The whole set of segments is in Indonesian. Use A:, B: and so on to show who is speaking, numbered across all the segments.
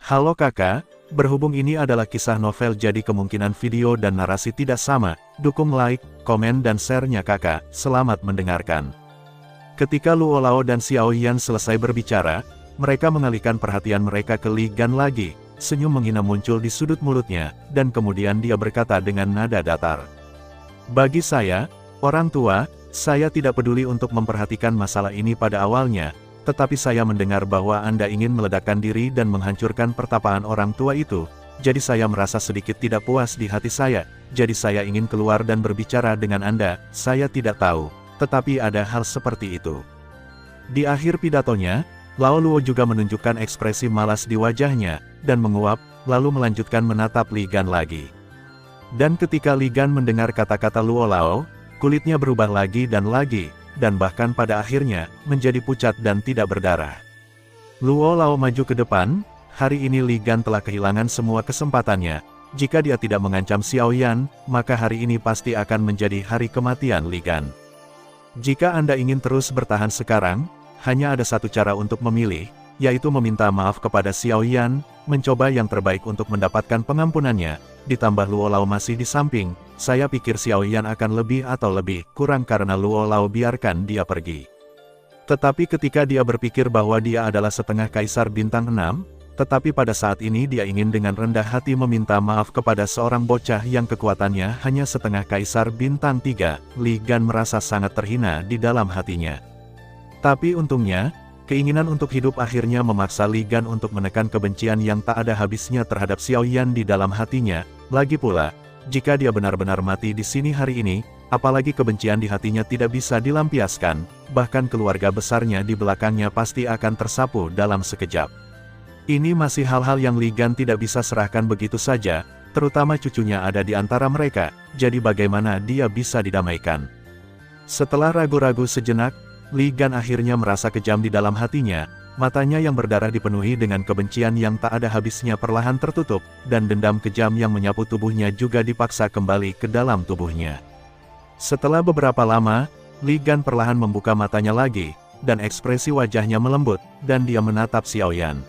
A: Halo kakak, berhubung ini adalah kisah novel jadi kemungkinan video dan narasi tidak sama, dukung like, komen dan share-nya kakak, selamat mendengarkan. Ketika Luo Lao dan Xiao Yan selesai berbicara, mereka mengalihkan perhatian mereka ke Li Gan lagi, senyum menghina muncul di sudut mulutnya, dan kemudian dia berkata dengan nada datar. Bagi saya, orang tua, saya tidak peduli untuk memperhatikan masalah ini pada awalnya, tetapi saya mendengar bahwa Anda ingin meledakkan diri dan menghancurkan pertapaan orang tua itu, jadi saya merasa sedikit tidak puas di hati saya, jadi saya ingin keluar dan berbicara dengan Anda, saya tidak tahu, tetapi ada hal seperti itu. Di akhir pidatonya, Lao Luo juga menunjukkan ekspresi malas di wajahnya, dan menguap, lalu melanjutkan menatap Li Gan lagi. Dan ketika Li Gan mendengar kata-kata Luo Lao, kulitnya berubah lagi, dan bahkan pada akhirnya, menjadi pucat dan tidak berdarah. Luo Lao maju ke depan, hari ini Li Gan telah kehilangan semua kesempatannya, jika dia tidak mengancam Xiao Yan, maka hari ini pasti akan menjadi hari kematian Li Gan. Jika Anda ingin terus bertahan sekarang, hanya ada satu cara untuk memilih, yaitu meminta maaf kepada Xiao Yan, mencoba yang terbaik untuk mendapatkan pengampunannya, ditambah Luo Lao masih di samping, saya pikir Xiao Yan akan lebih atau lebih kurang karena Luo Lao biarkan dia pergi. Tetapi ketika dia berpikir bahwa dia adalah setengah kaisar bintang 6, tetapi pada saat ini dia ingin dengan rendah hati meminta maaf kepada seorang bocah yang kekuatannya hanya setengah kaisar bintang 3, Li Gan merasa sangat terhina di dalam hatinya. Tapi untungnya, keinginan untuk hidup akhirnya memaksa Li Gan untuk menekan kebencian yang tak ada habisnya terhadap Xiao Yan di dalam hatinya. Lagi pula, jika dia benar-benar mati di sini hari ini, apalagi kebencian di hatinya tidak bisa dilampiaskan, bahkan keluarga besarnya di belakangnya pasti akan tersapu dalam sekejap. Ini masih hal-hal yang Li Gan tidak bisa serahkan begitu saja, terutama cucunya ada di antara mereka, jadi bagaimana dia bisa didamaikan. Setelah ragu-ragu sejenak, Li Gan akhirnya merasa kejam di dalam hatinya, matanya yang berdarah dipenuhi dengan kebencian yang tak ada habisnya perlahan tertutup, dan dendam kejam yang menyapu tubuhnya juga dipaksa kembali ke dalam tubuhnya. Setelah beberapa lama, Li Gan perlahan membuka matanya lagi, dan ekspresi wajahnya melembut, dan dia menatap Xiao Yan.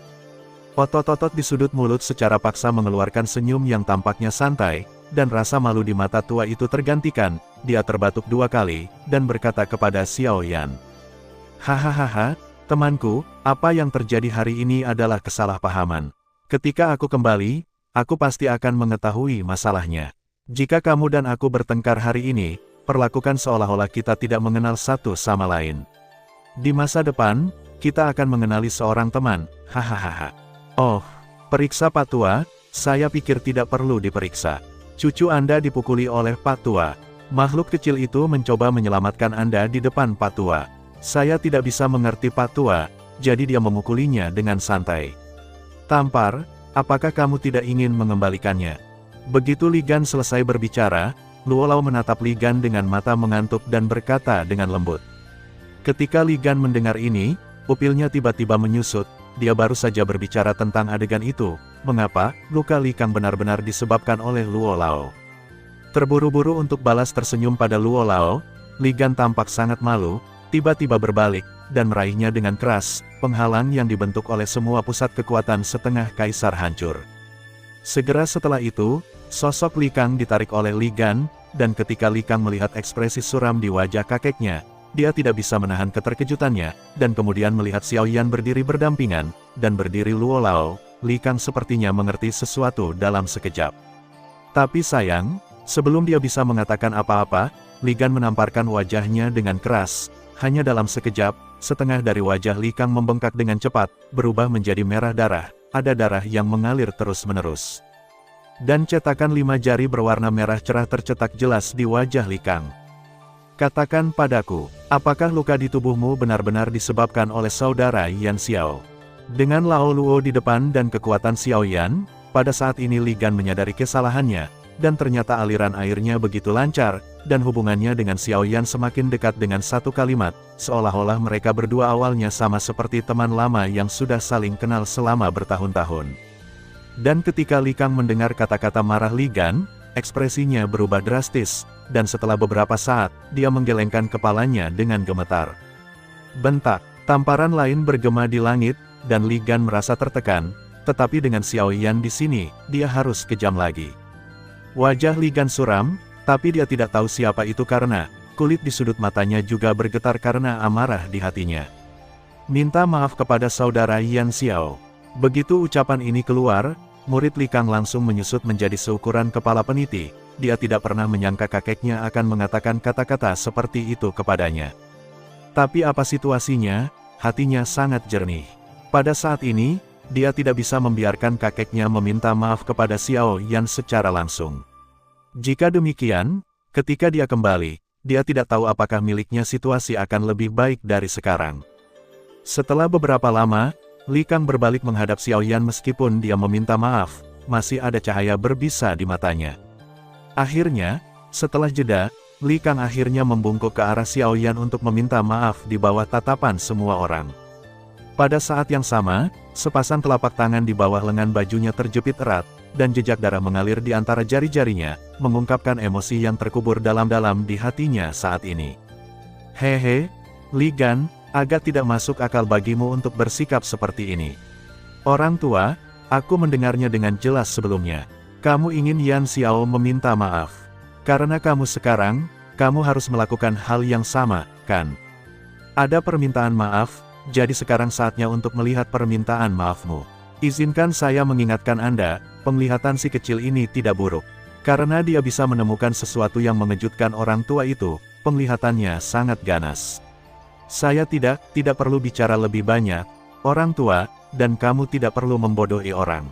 A: Otot-otot di sudut mulut secara paksa mengeluarkan senyum yang tampaknya santai, dan rasa malu di mata tua itu tergantikan, dia terbatuk 2 kali, dan berkata kepada Xiao Yan. Hahaha, temanku, apa yang terjadi hari ini adalah kesalahpahaman. Ketika aku kembali, aku pasti akan mengetahui masalahnya. Jika kamu dan aku bertengkar hari ini, perlakukan seolah-olah kita tidak mengenal satu sama lain. Di masa depan, kita akan mengenali seorang teman, hahaha. Oh, periksa Pak Tua, saya pikir tidak perlu diperiksa. Cucu Anda dipukuli oleh Pak Tua. Makhluk kecil itu mencoba menyelamatkan Anda di depan Pak Tua. Saya tidak bisa mengerti Pak Tua, jadi dia memukulinya dengan santai. Tampar, apakah kamu tidak ingin mengembalikannya? Begitu Li Gan selesai berbicara, Luo Lao menatap Li Gan dengan mata mengantuk dan berkata dengan lembut. Ketika Li Gan mendengar ini, pupilnya tiba-tiba menyusut, dia baru saja berbicara tentang adegan itu, mengapa luka Li Kang benar-benar disebabkan oleh Luo Lao. Terburu-buru untuk balas tersenyum pada Luo Lao, Li Gan tampak sangat malu, tiba-tiba berbalik, dan meraihnya dengan keras, penghalang yang dibentuk oleh semua pusat kekuatan setengah kaisar hancur. Segera setelah itu, sosok Li Kang ditarik oleh Li Gan, dan ketika Li Kang melihat ekspresi suram di wajah kakeknya, dia tidak bisa menahan keterkejutannya, dan kemudian melihat Xiao Yan berdiri berdampingan, dan berdiri Luo Lao, Li Kang sepertinya mengerti sesuatu dalam sekejap. Tapi sayang, sebelum dia bisa mengatakan apa-apa, Li Gan menamparkan wajahnya dengan keras. Hanya dalam sekejap, setengah dari wajah Li Kang membengkak dengan cepat, berubah menjadi merah darah, ada darah yang mengalir terus-menerus. Dan cetakan 5 jari berwarna merah cerah tercetak jelas di wajah Li Kang. Katakan padaku, apakah luka di tubuhmu benar-benar disebabkan oleh saudara Yan Xiao? Dengan Lao Luo di depan dan kekuatan Xiao Yan, pada saat ini Li Gan menyadari kesalahannya, dan ternyata aliran airnya begitu lancar, dan hubungannya dengan Xiao Yan semakin dekat dengan satu kalimat, seolah-olah mereka berdua awalnya sama seperti teman lama yang sudah saling kenal selama bertahun-tahun. Dan ketika Li Kang mendengar kata-kata marah Li Gan, ekspresinya berubah drastis, dan setelah beberapa saat, dia menggelengkan kepalanya dengan gemetar. Bentak, tamparan lain bergema di langit, dan Li Gan merasa tertekan, tetapi dengan Xiao Yan di sini, dia harus kejam lagi. Wajah Li Gan suram, tapi dia tidak tahu siapa itu karena kulit di sudut matanya juga bergetar karena amarah di hatinya. Minta maaf kepada saudara Yan Xiao. Begitu ucapan ini keluar, murid Li Kang langsung menyusut menjadi seukuran kepala peniti. Dia tidak pernah menyangka kakeknya akan mengatakan kata-kata seperti itu kepadanya. Tapi apa situasinya? Hatinya sangat jernih. Pada saat ini, dia tidak bisa membiarkan kakeknya meminta maaf kepada Xiao Yan secara langsung. Jika demikian, ketika dia kembali, dia tidak tahu apakah miliknya situasi akan lebih baik dari sekarang. Setelah beberapa lama, Li Kang berbalik menghadap Xiao Yan meskipun dia meminta maaf, masih ada cahaya berbisa di matanya. Akhirnya, setelah jeda, Li Kang akhirnya membungkuk ke arah Xiao Yan untuk meminta maaf di bawah tatapan semua orang. Pada saat yang sama, sepasang telapak tangan di bawah lengan bajunya terjepit erat, dan jejak darah mengalir di antara jari-jarinya, mengungkapkan emosi yang terkubur dalam-dalam di hatinya saat ini. Hehe, Li Gan, agak tidak masuk akal bagimu untuk bersikap seperti ini. Orang tua, aku mendengarnya dengan jelas sebelumnya. Kamu ingin Yan Xiao meminta maaf. Karena kamu sekarang, kamu harus melakukan hal yang sama, kan? Ada permintaan maaf, jadi sekarang saatnya untuk melihat permintaan maafmu. Izinkan saya mengingatkan Anda, penglihatan si kecil ini tidak buruk. Karena dia bisa menemukan sesuatu yang mengejutkan orang tua itu, penglihatannya sangat ganas. Saya tidak perlu bicara lebih banyak, orang tua, dan kamu tidak perlu membodohi orang.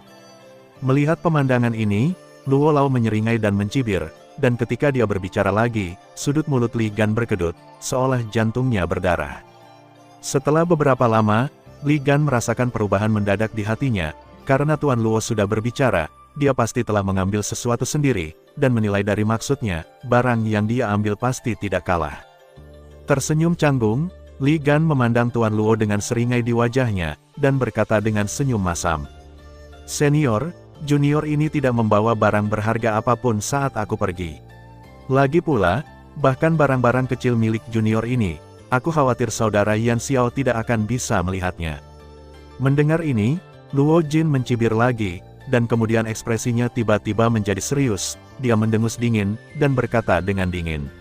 A: Melihat pemandangan ini, Luo Lao menyeringai dan mencibir, dan ketika dia berbicara lagi, sudut mulut Li Gan berkedut, seolah jantungnya berdarah. Setelah beberapa lama, Li Gan merasakan perubahan mendadak di hatinya, karena Tuan Luo sudah berbicara, dia pasti telah mengambil sesuatu sendiri, dan menilai dari maksudnya, barang yang dia ambil pasti tidak kalah. Tersenyum canggung, Li Gan memandang Tuan Luo dengan seringai di wajahnya, dan berkata dengan senyum masam. Senior, junior ini tidak membawa barang berharga apapun saat aku pergi. Lagi pula, bahkan barang-barang kecil milik junior ini, aku khawatir saudara Yan Xiao tidak akan bisa melihatnya. Mendengar ini, Luo Jin mencibir lagi, dan kemudian ekspresinya tiba-tiba menjadi serius, dia mendengus dingin, dan berkata dengan dingin.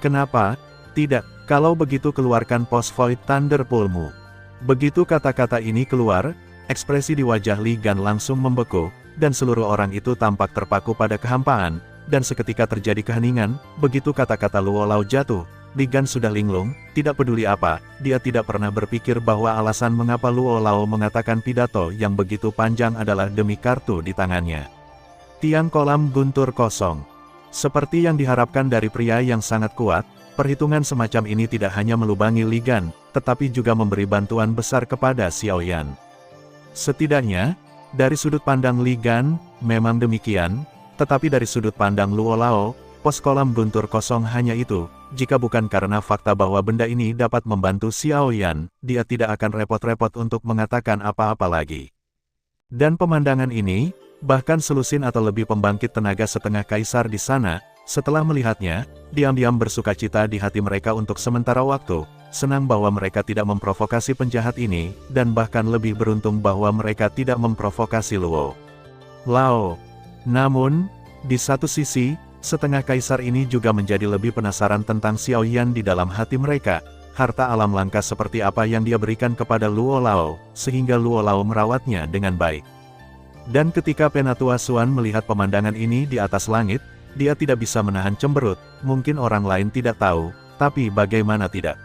A: Kenapa? Tidak, kalau begitu keluarkan Post Void Thunder Pool-mu. Begitu kata-kata ini keluar, ekspresi di wajah Li Gan langsung membeku, dan seluruh orang itu tampak terpaku pada kehampaan, dan seketika terjadi keheningan. Begitu kata-kata Luo Lao jatuh, Li Gan sudah linglung, tidak peduli apa, dia tidak pernah berpikir bahwa alasan mengapa Luo Lao mengatakan pidato yang begitu panjang adalah demi kartu di tangannya. Tiang kolam guntur kosong. Seperti yang diharapkan dari pria yang sangat kuat, perhitungan semacam ini tidak hanya melubangi Li Gan, tetapi juga memberi bantuan besar kepada Xiao Yan. Setidaknya, dari sudut pandang Li Gan, memang demikian, tetapi dari sudut pandang Luo Lao, pos kolam guntur kosong hanya itu. Jika bukan karena fakta bahwa benda ini dapat membantu Xiao Yan, dia tidak akan repot-repot untuk mengatakan apa-apa lagi. Dan pemandangan ini, bahkan selusin atau lebih pembangkit tenaga setengah kaisar di sana, setelah melihatnya, diam-diam bersukacita di hati mereka untuk sementara waktu, senang bahwa mereka tidak memprovokasi penjahat ini, dan bahkan lebih beruntung bahwa mereka tidak memprovokasi Luo Lao. Namun, di satu sisi, setengah kaisar ini juga menjadi lebih penasaran tentang Xiao Yan di dalam hati mereka, harta alam langka seperti apa yang dia berikan kepada Luo Lao, sehingga Luo Lao merawatnya dengan baik. Dan ketika Penatua Xuan melihat pemandangan ini di atas langit, dia tidak bisa menahan cemberut. Mungkin orang lain tidak tahu, tapi bagaimana tidak?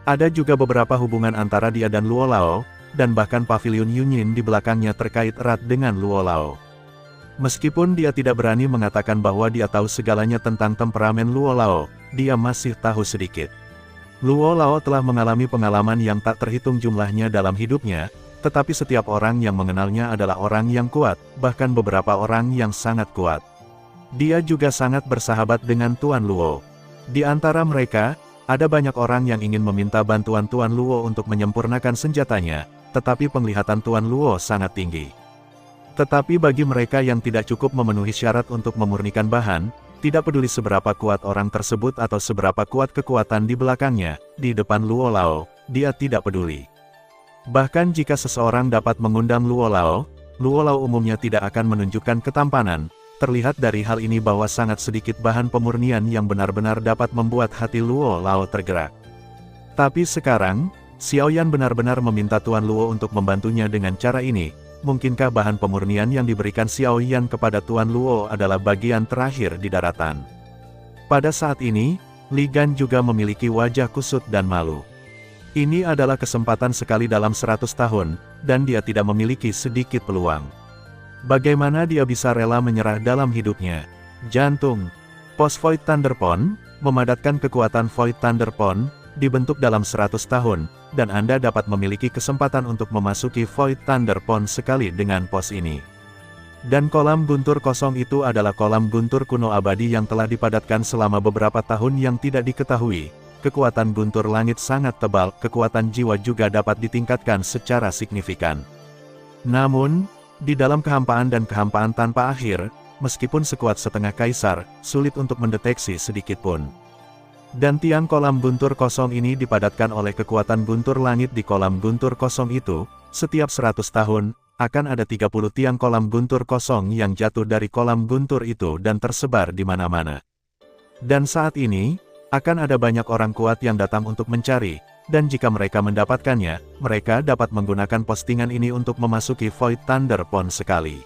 A: Ada juga beberapa hubungan antara dia dan Luo Lao, dan bahkan pavilion Yunyin di belakangnya terkait erat dengan Luo Lao. Meskipun dia tidak berani mengatakan bahwa dia tahu segalanya tentang temperamen Luo Lao, dia masih tahu sedikit. Luo Lao telah mengalami pengalaman yang tak terhitung jumlahnya dalam hidupnya, tetapi setiap orang yang mengenalnya adalah orang yang kuat, bahkan beberapa orang yang sangat kuat. Dia juga sangat bersahabat dengan Tuan Luo. Di antara mereka, ada banyak orang yang ingin meminta bantuan Tuan Luo untuk menyempurnakan senjatanya, tetapi penglihatan Tuan Luo sangat tinggi. Tetapi bagi mereka yang tidak cukup memenuhi syarat untuk memurnikan bahan, tidak peduli seberapa kuat orang tersebut atau seberapa kuat kekuatan di belakangnya, di depan Luo Lao, dia tidak peduli. Bahkan jika seseorang dapat mengundang Luo Lao, Luo Lao umumnya tidak akan menunjukkan ketampanan. Terlihat dari hal ini bahwa sangat sedikit bahan pemurnian yang benar-benar dapat membuat hati Luo Lao tergerak. Tapi sekarang, Xiaoyan benar-benar meminta Tuan Luo untuk membantunya dengan cara ini. Mungkinkah bahan pemurnian yang diberikan Xiaoyan kepada Tuan Luo adalah bagian terakhir di daratan? Pada saat ini, Li Gan juga memiliki wajah kusut dan malu. Ini adalah kesempatan sekali dalam 100 tahun, dan dia tidak memiliki sedikit peluang. Bagaimana dia bisa rela menyerah dalam hidupnya? Jantung. Pos Void Thunderpon, memadatkan kekuatan Void Thunderpon, dibentuk dalam 100 tahun, dan Anda dapat memiliki kesempatan untuk memasuki Void Thunderpon sekali dengan pos ini. Dan kolam guntur kosong itu adalah kolam guntur kuno abadi yang telah dipadatkan selama beberapa tahun yang tidak diketahui. Kekuatan guntur langit sangat tebal, kekuatan jiwa juga dapat ditingkatkan secara signifikan. Namun, di dalam kehampaan dan kehampaan tanpa akhir, meskipun sekuat setengah kaisar, sulit untuk mendeteksi sedikit pun. Dan tiang kolam guntur kosong ini dipadatkan oleh kekuatan guntur langit di kolam guntur kosong itu. Setiap 100 tahun, akan ada 30 tiang kolam guntur kosong yang jatuh dari kolam guntur itu dan tersebar di mana-mana. Dan saat ini, akan ada banyak orang kuat yang datang untuk mencari, dan jika mereka mendapatkannya, mereka dapat menggunakan postingan ini untuk memasuki Void Thunderpon sekali.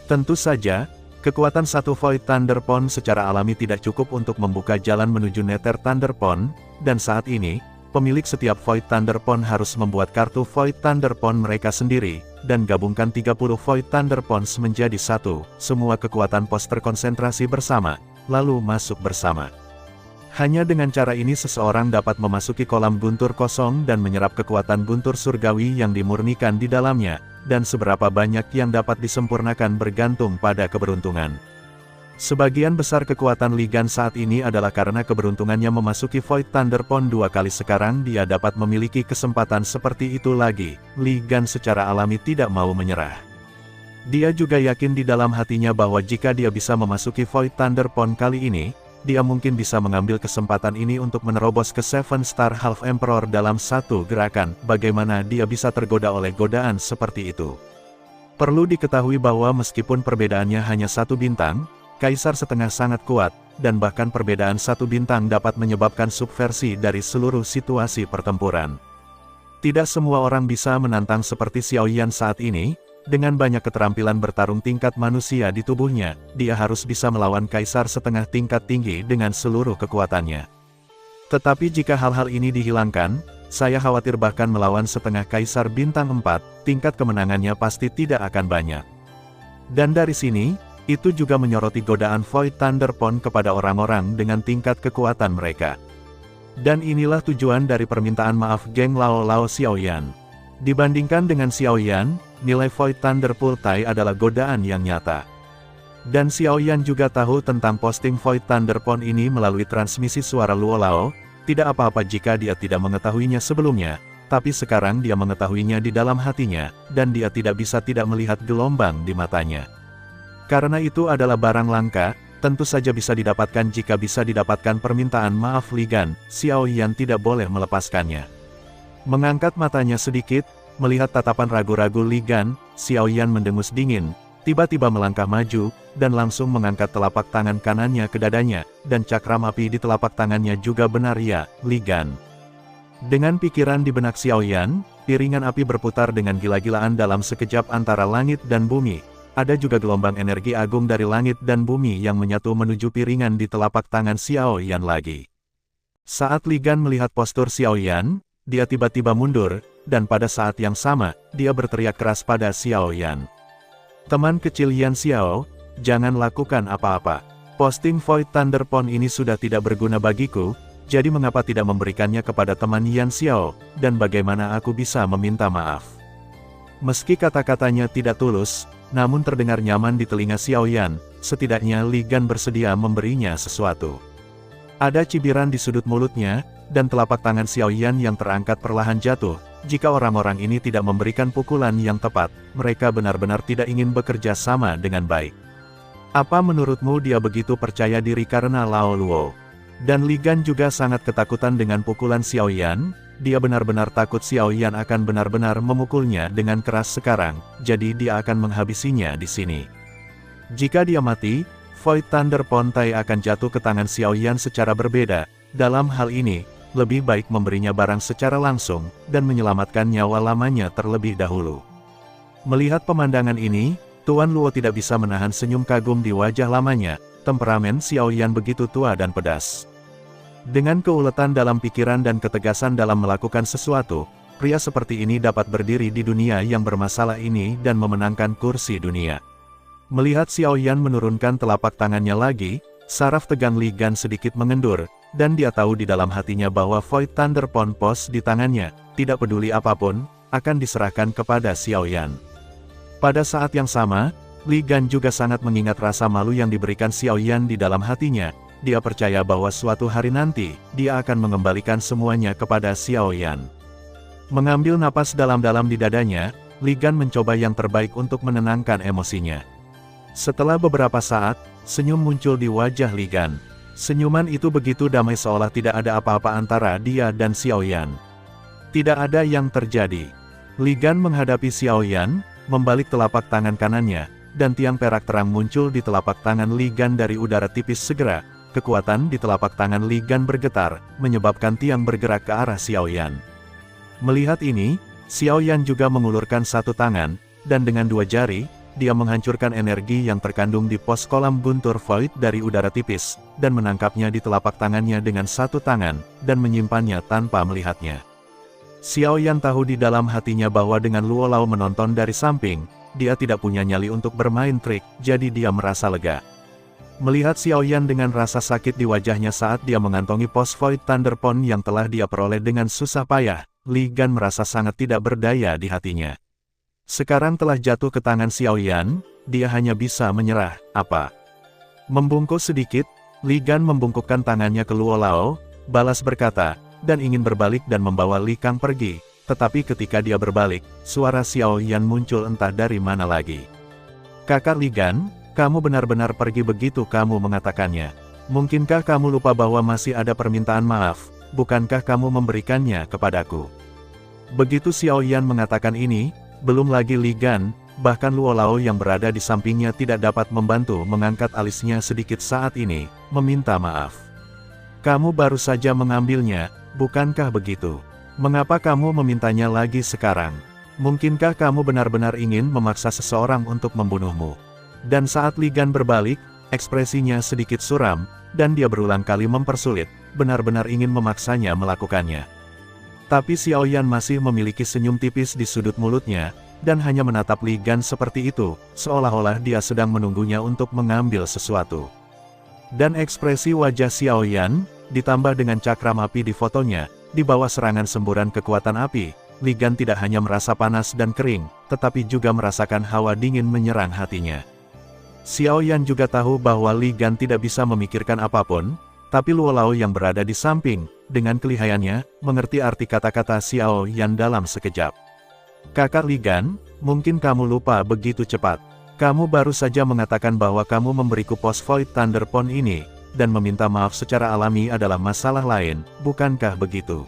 A: Tentu saja, kekuatan satu Void Thunderpon secara alami tidak cukup untuk membuka jalan menuju Nether Thunderpon, dan saat ini, pemilik setiap Void Thunderpon harus membuat kartu Void Thunderpon mereka sendiri, dan gabungkan 30 Void Thunderpons menjadi satu. Semua kekuatan pos terkonsentrasi bersama, lalu masuk bersama. Hanya dengan cara ini seseorang dapat memasuki kolam guntur kosong dan menyerap kekuatan guntur surgawi yang dimurnikan di dalamnya, dan seberapa banyak yang dapat disempurnakan bergantung pada keberuntungan. Sebagian besar kekuatan Li Gan saat ini adalah karena keberuntungannya memasuki Void Thunderpon 2 kali. Sekarang dia dapat memiliki kesempatan seperti itu lagi. Li Gan secara alami tidak mau menyerah. Dia juga yakin di dalam hatinya bahwa jika dia bisa memasuki Void Thunderpon kali ini, dia mungkin bisa mengambil kesempatan ini untuk menerobos ke Seven Star Half Emperor dalam satu gerakan. Bagaimana dia bisa tergoda oleh godaan seperti itu? Perlu diketahui bahwa meskipun perbedaannya hanya satu bintang, Kaisar Setengah sangat kuat, dan bahkan perbedaan satu bintang dapat menyebabkan subversi dari seluruh situasi pertempuran. Tidak semua orang bisa menantang seperti Xiaoyan saat ini. Dengan banyak keterampilan bertarung tingkat manusia di tubuhnya, dia harus bisa melawan Kaisar Setengah tingkat tinggi dengan seluruh kekuatannya. Tetapi jika hal-hal ini dihilangkan, saya khawatir bahkan melawan setengah Kaisar bintang 4, tingkat kemenangannya pasti tidak akan banyak. Dan dari sini, itu juga menyoroti godaan Void Thunderpon kepada orang-orang dengan tingkat kekuatan mereka. Dan inilah tujuan dari permintaan maaf geng Lao Lao Xiaoyan. Dibandingkan dengan Xiaoyan, nilai Void Thunderpult adalah godaan yang nyata. Dan Xiaoyan juga tahu tentang posting Void Thunderpon ini melalui transmisi suara Luo Lao. Tidak apa-apa jika dia tidak mengetahuinya sebelumnya, tapi sekarang dia mengetahuinya di dalam hatinya, dan dia tidak bisa tidak melihat gelombang di matanya. Karena itu adalah barang langka, tentu saja bisa didapatkan jika bisa didapatkan permintaan maaf Li Gan. Xiaoyan tidak boleh melepaskannya. Mengangkat matanya sedikit, melihat tatapan ragu-ragu Li Gan, Xiaoyan mendengus dingin, tiba-tiba melangkah maju, dan langsung mengangkat telapak tangan kanannya ke dadanya, dan cakram api di telapak tangannya juga benar ya, Li Gan. Dengan pikiran di benak Xiaoyan, piringan api berputar dengan gila-gilaan dalam sekejap antara langit dan bumi. Ada juga gelombang energi agung dari langit dan bumi yang menyatu menuju piringan di telapak tangan Xiaoyan lagi. Saat Li Gan melihat postur Xiaoyan, dia tiba-tiba mundur, dan pada saat yang sama, dia berteriak keras pada Xiaoyan. Teman kecil Yan Xiao, jangan lakukan apa-apa. Posting Void Thunderpon ini sudah tidak berguna bagiku, jadi mengapa tidak memberikannya kepada teman Yan Xiao, dan bagaimana aku bisa meminta maaf? Meski kata-katanya tidak tulus, namun terdengar nyaman di telinga Xiaoyan, setidaknya Li Gan bersedia memberinya sesuatu. Ada cibiran di sudut mulutnya, dan telapak tangan Xiaoyan yang terangkat perlahan jatuh. Jika orang-orang ini tidak memberikan pukulan yang tepat, mereka benar-benar tidak ingin bekerja sama dengan baik. Apa menurutmu dia begitu percaya diri karena Lao Luo? Dan Li Gan juga sangat ketakutan dengan pukulan Xiaoyan, dia benar-benar takut Xiao Yan akan benar-benar memukulnya dengan keras sekarang, jadi dia akan menghabisinya di sini. Jika dia mati, Void Thunder Pontai akan jatuh ke tangan Xiao Yan secara berbeda. Dalam hal ini, lebih baik memberinya barang secara langsung, dan menyelamatkan nyawa lamanya terlebih dahulu. Melihat pemandangan ini, Tuan Luo tidak bisa menahan senyum kagum di wajah lamanya. Temperamen Xiao Yan begitu tua dan pedas. Dengan keuletan dalam pikiran dan ketegasan dalam melakukan sesuatu, pria seperti ini dapat berdiri di dunia yang bermasalah ini dan memenangkan kursi dunia. Melihat Xiao Yan menurunkan telapak tangannya lagi, saraf tegang Li Gan sedikit mengendur, dan dia tahu di dalam hatinya bahwa Void Thunder Pos di tangannya, tidak peduli apapun, akan diserahkan kepada Xiao Yan. Pada saat yang sama, Li Gan juga sangat mengingat rasa malu yang diberikan Xiao Yan di dalam hatinya. Dia percaya bahwa suatu hari nanti, dia akan mengembalikan semuanya kepada Xiao Yan. Mengambil napas dalam-dalam di dadanya, Li Gan mencoba yang terbaik untuk menenangkan emosinya. Setelah beberapa saat, senyum muncul di wajah Li Gan. Senyuman itu begitu damai seolah tidak ada apa-apa antara dia dan Xiao Yan. Tidak ada yang terjadi. Li Gan menghadapi Xiao Yan, membalik telapak tangan kanannya, dan tiang perak terang muncul di telapak tangan Li Gan dari udara tipis segera. Kekuatan di telapak tangan Li Gan bergetar, menyebabkan tiang bergerak ke arah Xiao Yan. Melihat ini, Xiao Yan juga mengulurkan satu tangan, dan dengan dua jari, dia menghancurkan energi yang terkandung di pos kolam guntur void dari udara tipis, dan menangkapnya di telapak tangannya dengan satu tangan, dan menyimpannya tanpa melihatnya. Xiao Yan tahu di dalam hatinya bahwa dengan Luo Lao menonton dari samping, dia tidak punya nyali untuk bermain trik, jadi dia merasa lega. Melihat Xiao Yan dengan rasa sakit di wajahnya saat dia mengantongi pos Void Thunder Pon yang telah dia peroleh dengan susah payah, Li Gan merasa sangat tidak berdaya di hatinya. Sekarang telah jatuh ke tangan Xiao Yan, dia hanya bisa menyerah. Apa? Membungkuk sedikit, Li Gan membungkukkan tangannya ke Luo Lao, balas berkata, dan ingin berbalik dan membawa Li Kang pergi. Tetapi ketika dia berbalik, suara Xiao Yan muncul entah dari mana lagi. Kakak Li Gan, kamu benar-benar pergi begitu kamu mengatakannya. Mungkinkah kamu lupa bahwa masih ada permintaan maaf, bukankah kamu memberikannya kepadaku? Begitu Xiao Yan mengatakan ini, belum lagi Li Gan, bahkan Luo Lao yang berada di sampingnya tidak dapat membantu mengangkat alisnya sedikit saat ini, meminta maaf. Kamu baru saja mengambilnya, bukankah begitu? Mengapa kamu memintanya lagi sekarang? Mungkinkah kamu benar-benar ingin memaksa seseorang untuk membunuhmu? Dan saat Li Gan berbalik, ekspresinya sedikit suram, dan dia berulang kali mempersulit, benar-benar ingin memaksanya melakukannya. Tapi Xiao Yan masih memiliki senyum tipis di sudut mulutnya, dan hanya menatap Li Gan seperti itu, seolah-olah dia sedang menunggunya untuk mengambil sesuatu. Dan ekspresi wajah Xiao Yan, ditambah dengan cakram api di fotonya, di bawah serangan semburan kekuatan api, Li Gan tidak hanya merasa panas dan kering, tetapi juga merasakan hawa dingin menyerang hatinya. Xiao Yan juga tahu bahwa Li Gan tidak bisa memikirkan apapun, tapi Luo Lao yang berada di samping, dengan kelihayannya, mengerti arti kata-kata Xiao Yan dalam sekejap. Kakak Li Gan, mungkin kamu lupa begitu cepat. Kamu baru saja mengatakan bahwa kamu memberiku pos Void Thunder Pon ini, dan meminta maaf secara alami adalah masalah lain, bukankah begitu?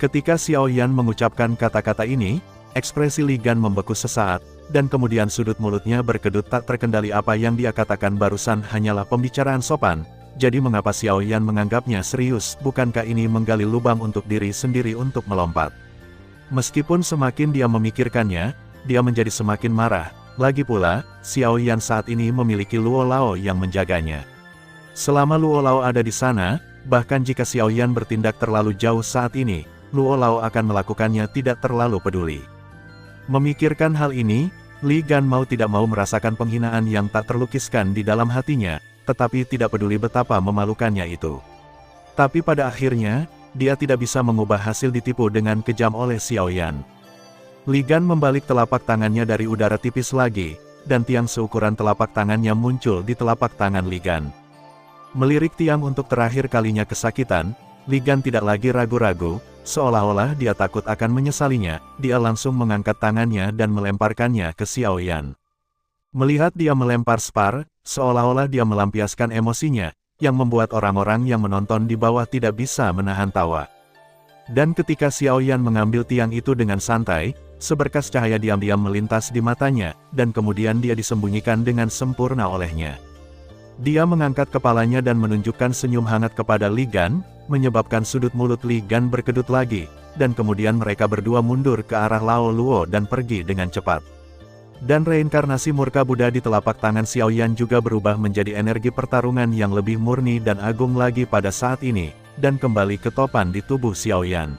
A: Ketika Xiao Yan mengucapkan kata-kata ini, ekspresi Li Gan membeku sesaat, dan kemudian sudut mulutnya berkedut tak terkendali. Apa yang dia katakan barusan hanyalah pembicaraan sopan. Jadi mengapa Xiao Yan menganggapnya serius? Bukankah ini menggali lubang untuk diri sendiri untuk melompat? Meskipun semakin dia memikirkannya, dia menjadi semakin marah. Lagi pula, Xiao Yan saat ini memiliki Luo Lao yang menjaganya. Selama Luo Lao ada di sana, bahkan jika Xiao Yan bertindak terlalu jauh saat ini, Luo Lao akan melakukannya tidak terlalu peduli. Memikirkan hal ini, Li Gan mau tidak mau merasakan penghinaan yang tak terlukiskan di dalam hatinya, tetapi tidak peduli betapa memalukannya itu. Tapi pada akhirnya, dia tidak bisa mengubah hasil ditipu dengan kejam oleh Xiao Yan. Li Gan membalik telapak tangannya dari udara tipis lagi, dan tiang seukuran telapak tangannya muncul di telapak tangan Li Gan. Melirik tiang untuk terakhir kalinya kesakitan, Li Gan tidak lagi ragu-ragu, seolah-olah dia takut akan menyesalinya, dia langsung mengangkat tangannya dan melemparkannya ke Xiao Yan. Melihat dia melempar spar, seolah-olah dia melampiaskan emosinya, yang membuat orang-orang yang menonton di bawah tidak bisa menahan tawa. Dan ketika Xiao Yan mengambil tiang itu dengan santai, seberkas cahaya diam-diam melintas di matanya, dan kemudian dia disembunyikan dengan sempurna olehnya. Dia mengangkat kepalanya dan menunjukkan senyum hangat kepada Li Gan, menyebabkan sudut mulut Li Gan berkedut lagi, dan kemudian mereka berdua mundur ke arah Lao Luo dan pergi dengan cepat. Dan reinkarnasi murka Buddha di telapak tangan Xiao Yan juga berubah menjadi energi pertarungan yang lebih murni dan agung lagi pada saat ini, dan kembali ke topan di tubuh Xiao Yan.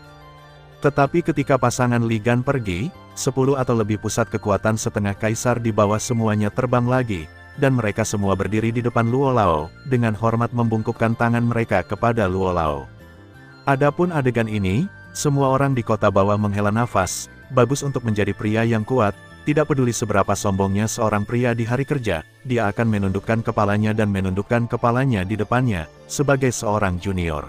A: Tetapi ketika pasangan Li Gan pergi, 10 atau lebih pusat kekuatan setengah kaisar di bawah semuanya terbang lagi, dan mereka semua berdiri di depan Luo Lao, dengan hormat membungkukkan tangan mereka kepada Luo Lao. Adapun adegan ini, semua orang di kota bawah menghela nafas. Bagus untuk menjadi pria yang kuat. Tidak peduli seberapa sombongnya seorang pria di hari kerja, dia akan menundukkan kepalanya dan menundukkan kepalanya di depannya, sebagai seorang junior.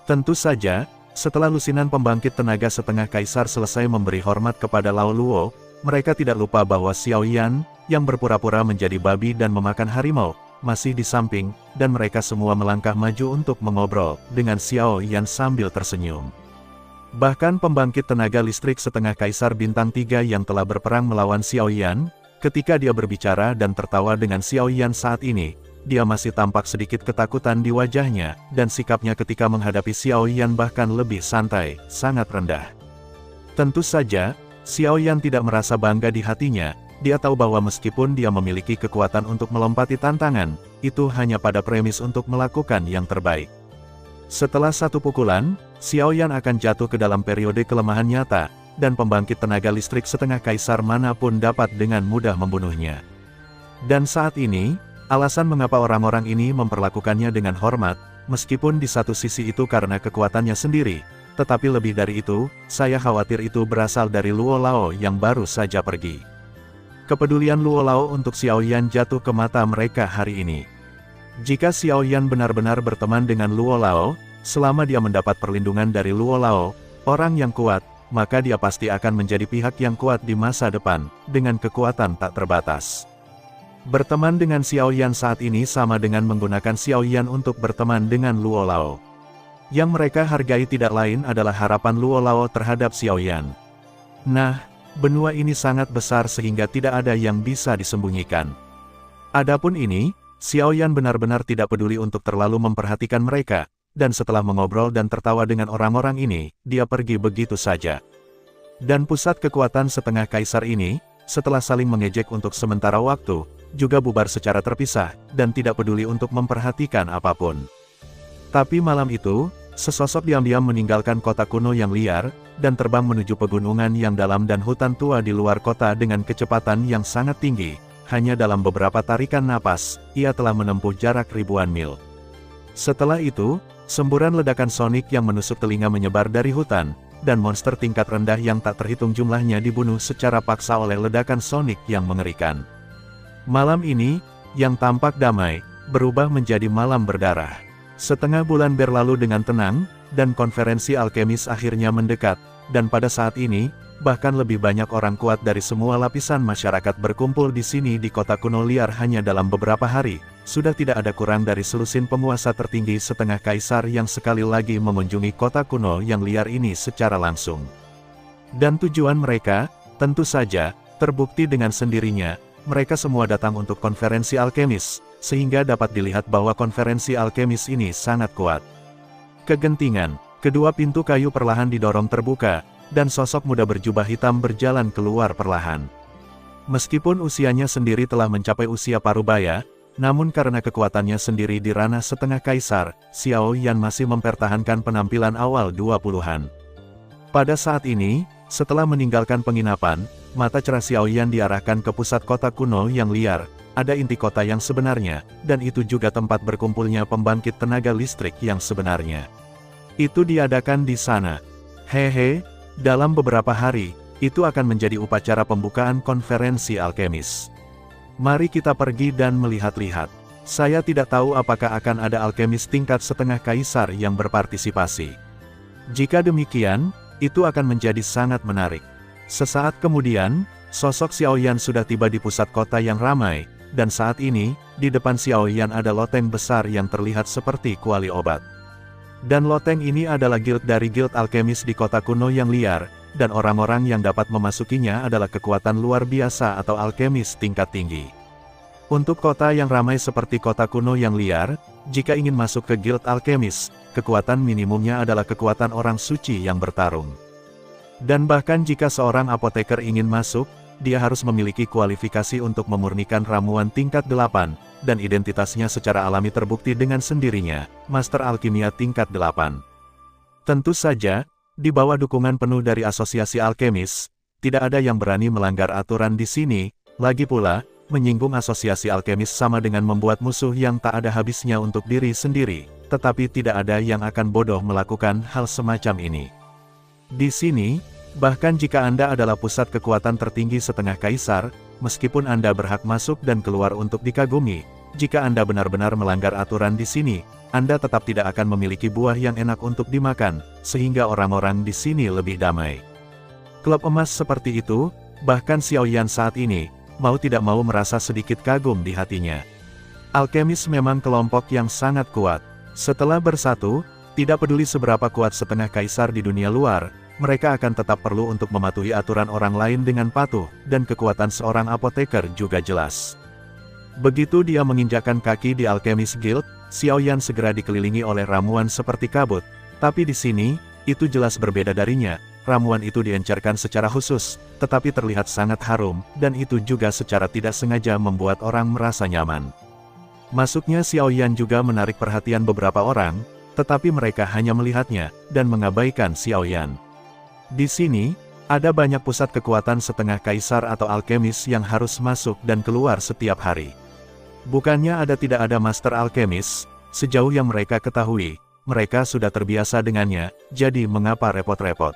A: Tentu saja, setelah lusinan pembangkit tenaga setengah kaisar selesai memberi hormat kepada Lao Luo, mereka tidak lupa bahwa Xiao Yan, yang berpura-pura menjadi babi dan memakan harimau, masih di samping, dan mereka semua melangkah maju untuk mengobrol dengan Xiao Yan sambil tersenyum. Bahkan pembangkit tenaga listrik setengah kaisar bintang 3 yang telah berperang melawan Xiao Yan, ketika dia berbicara dan tertawa dengan Xiao Yan saat ini, dia masih tampak sedikit ketakutan di wajahnya, dan sikapnya ketika menghadapi Xiao Yan bahkan lebih santai, sangat rendah. Tentu saja, Xiao Yan tidak merasa bangga di hatinya, dia tahu bahwa meskipun dia memiliki kekuatan untuk melompati tantangan, itu hanya pada premis untuk melakukan yang terbaik. Setelah satu pukulan, Xiao Yan akan jatuh ke dalam periode kelemahan nyata, dan pembangkit tenaga listrik setengah kaisar manapun dapat dengan mudah membunuhnya. Dan saat ini, alasan mengapa orang-orang ini memperlakukannya dengan hormat, meskipun di satu sisi itu karena kekuatannya sendiri, tetapi lebih dari itu, saya khawatir itu berasal dari Luo Lao yang baru saja pergi. Kepedulian Luo Lao untuk Xiao Yan jatuh ke mata mereka hari ini. Jika Xiao Yan benar-benar berteman dengan Luo Lao, selama dia mendapat perlindungan dari Luo Lao, orang yang kuat, maka dia pasti akan menjadi pihak yang kuat di masa depan, dengan kekuatan tak terbatas. Berteman dengan Xiao Yan saat ini sama dengan menggunakan Xiao Yan untuk berteman dengan Luo Lao. Yang mereka hargai tidak lain adalah harapan Luo Lao terhadap Xiao Yan. Nah, benua ini sangat besar sehingga tidak ada yang bisa disembunyikan. Adapun ini, Xiao Yan benar-benar tidak peduli untuk terlalu memperhatikan mereka, dan setelah mengobrol dan tertawa dengan orang-orang ini, dia pergi begitu saja. Dan pusat kekuatan setengah kaisar ini, setelah saling mengejek untuk sementara waktu, juga bubar secara terpisah, dan tidak peduli untuk memperhatikan apapun. Tapi malam itu, sesosok diam-diam meninggalkan kota kuno yang liar, dan terbang menuju pegunungan yang dalam dan hutan tua di luar kota dengan kecepatan yang sangat tinggi. Hanya dalam beberapa tarikan napas, ia telah menempuh jarak ribuan mil. Setelah itu, semburan ledakan sonik yang menusuk telinga menyebar dari hutan, dan monster tingkat rendah yang tak terhitung jumlahnya dibunuh secara paksa oleh ledakan sonik yang mengerikan. Malam ini, yang tampak damai, berubah menjadi malam berdarah. Setengah bulan berlalu dengan tenang, dan konferensi alkemis akhirnya mendekat, dan pada saat ini, bahkan lebih banyak orang kuat dari semua lapisan masyarakat berkumpul di sini di kota kuno liar hanya dalam beberapa hari. Sudah tidak ada kurang dari selusin penguasa tertinggi setengah kaisar yang sekali lagi mengunjungi kota kuno yang liar ini secara langsung. Dan tujuan mereka, tentu saja, terbukti dengan sendirinya, mereka semua datang untuk konferensi alkemis, sehingga dapat dilihat bahwa konferensi alkemis ini sangat kuat. Kegentingan, kedua pintu kayu perlahan didorong terbuka, dan sosok muda berjubah hitam berjalan keluar perlahan. Meskipun usianya sendiri telah mencapai usia parubaya, namun karena kekuatannya sendiri di ranah setengah kaisar, Xiao Yan masih mempertahankan penampilan awal 20-an. Pada saat ini, setelah meninggalkan penginapan, mata cerah Xiao Yan diarahkan ke pusat kota kuno yang liar, ada inti kota yang sebenarnya, dan itu juga tempat berkumpulnya pembangkit tenaga listrik yang sebenarnya. Itu diadakan di sana. Hehe. Dalam beberapa hari, itu akan menjadi upacara pembukaan konferensi alkemis. Mari kita pergi dan melihat-lihat. Saya tidak tahu apakah akan ada alkemis tingkat setengah kaisar yang berpartisipasi. Jika demikian, itu akan menjadi sangat menarik. Sesaat kemudian, sosok Xiao Yan sudah tiba di pusat kota yang ramai, dan saat ini, di depan Xiao Yan ada loteng besar yang terlihat seperti kuali obat. Dan loteng ini adalah guild dari guild alkemis di kota kuno yang liar, dan orang-orang yang dapat memasukinya adalah kekuatan luar biasa atau alkemis tingkat tinggi. Untuk kota yang ramai seperti kota kuno yang liar, jika ingin masuk ke guild alkemis, kekuatan minimumnya adalah kekuatan orang suci yang bertarung. Dan bahkan jika seorang apoteker ingin masuk, dia harus memiliki kualifikasi untuk memurnikan ramuan tingkat 8, dan identitasnya secara alami terbukti dengan sendirinya, Master Alkimia tingkat 8. Tentu saja, di bawah dukungan penuh dari asosiasi alkemis, tidak ada yang berani melanggar aturan di sini, lagi pula, menyinggung asosiasi alkemis sama dengan membuat musuh yang tak ada habisnya untuk diri sendiri, tetapi tidak ada yang akan bodoh melakukan hal semacam ini. Di sini, bahkan jika Anda adalah pusat kekuatan tertinggi setengah kaisar, meskipun Anda berhak masuk dan keluar untuk dikagumi, jika Anda benar-benar melanggar aturan di sini, Anda tetap tidak akan memiliki buah yang enak untuk dimakan, sehingga orang-orang di sini lebih damai. Klub emas seperti itu, bahkan Xiao Yan saat ini, mau tidak mau merasa sedikit kagum di hatinya. Alkemis memang kelompok yang sangat kuat. Setelah bersatu, tidak peduli seberapa kuat setengah kaisar di dunia luar, mereka akan tetap perlu untuk mematuhi aturan orang lain dengan patuh, dan kekuatan seorang apoteker juga jelas. Begitu dia menginjakkan kaki di Alchemist Guild, Xiao Yan segera dikelilingi oleh ramuan seperti kabut, tapi di sini, itu jelas berbeda darinya. Ramuan itu diencerkan secara khusus, tetapi terlihat sangat harum, dan itu juga secara tidak sengaja membuat orang merasa nyaman. Masuknya Xiao Yan juga menarik perhatian beberapa orang, tetapi mereka hanya melihatnya, dan mengabaikan Xiao Yan. Di sini, ada banyak pusat kekuatan setengah kaisar atau alkemis yang harus masuk dan keluar setiap hari. Bukannya tidak ada master alkemis, sejauh yang mereka ketahui, mereka sudah terbiasa dengannya, jadi mengapa repot-repot.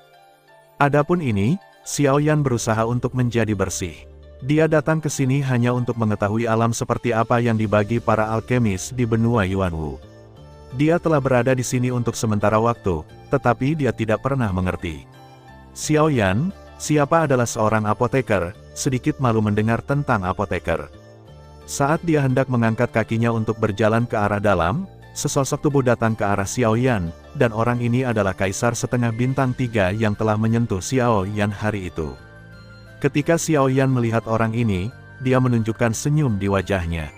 A: Adapun ini, Xiao Yan berusaha untuk menjadi bersih. Dia datang ke sini hanya untuk mengetahui alam seperti apa yang dibagi para alkemis di benua Yuanwu. Dia telah berada di sini untuk sementara waktu, tetapi dia tidak pernah mengerti. Xiao Yan, siapa adalah seorang apoteker, sedikit malu mendengar tentang apoteker. Saat dia hendak mengangkat kakinya untuk berjalan ke arah dalam, sesosok tubuh datang ke arah Xiao Yan, dan orang ini adalah Kaisar setengah bintang 3 yang telah menyentuh Xiao Yan hari itu. Ketika Xiao Yan melihat orang ini, dia menunjukkan senyum di wajahnya.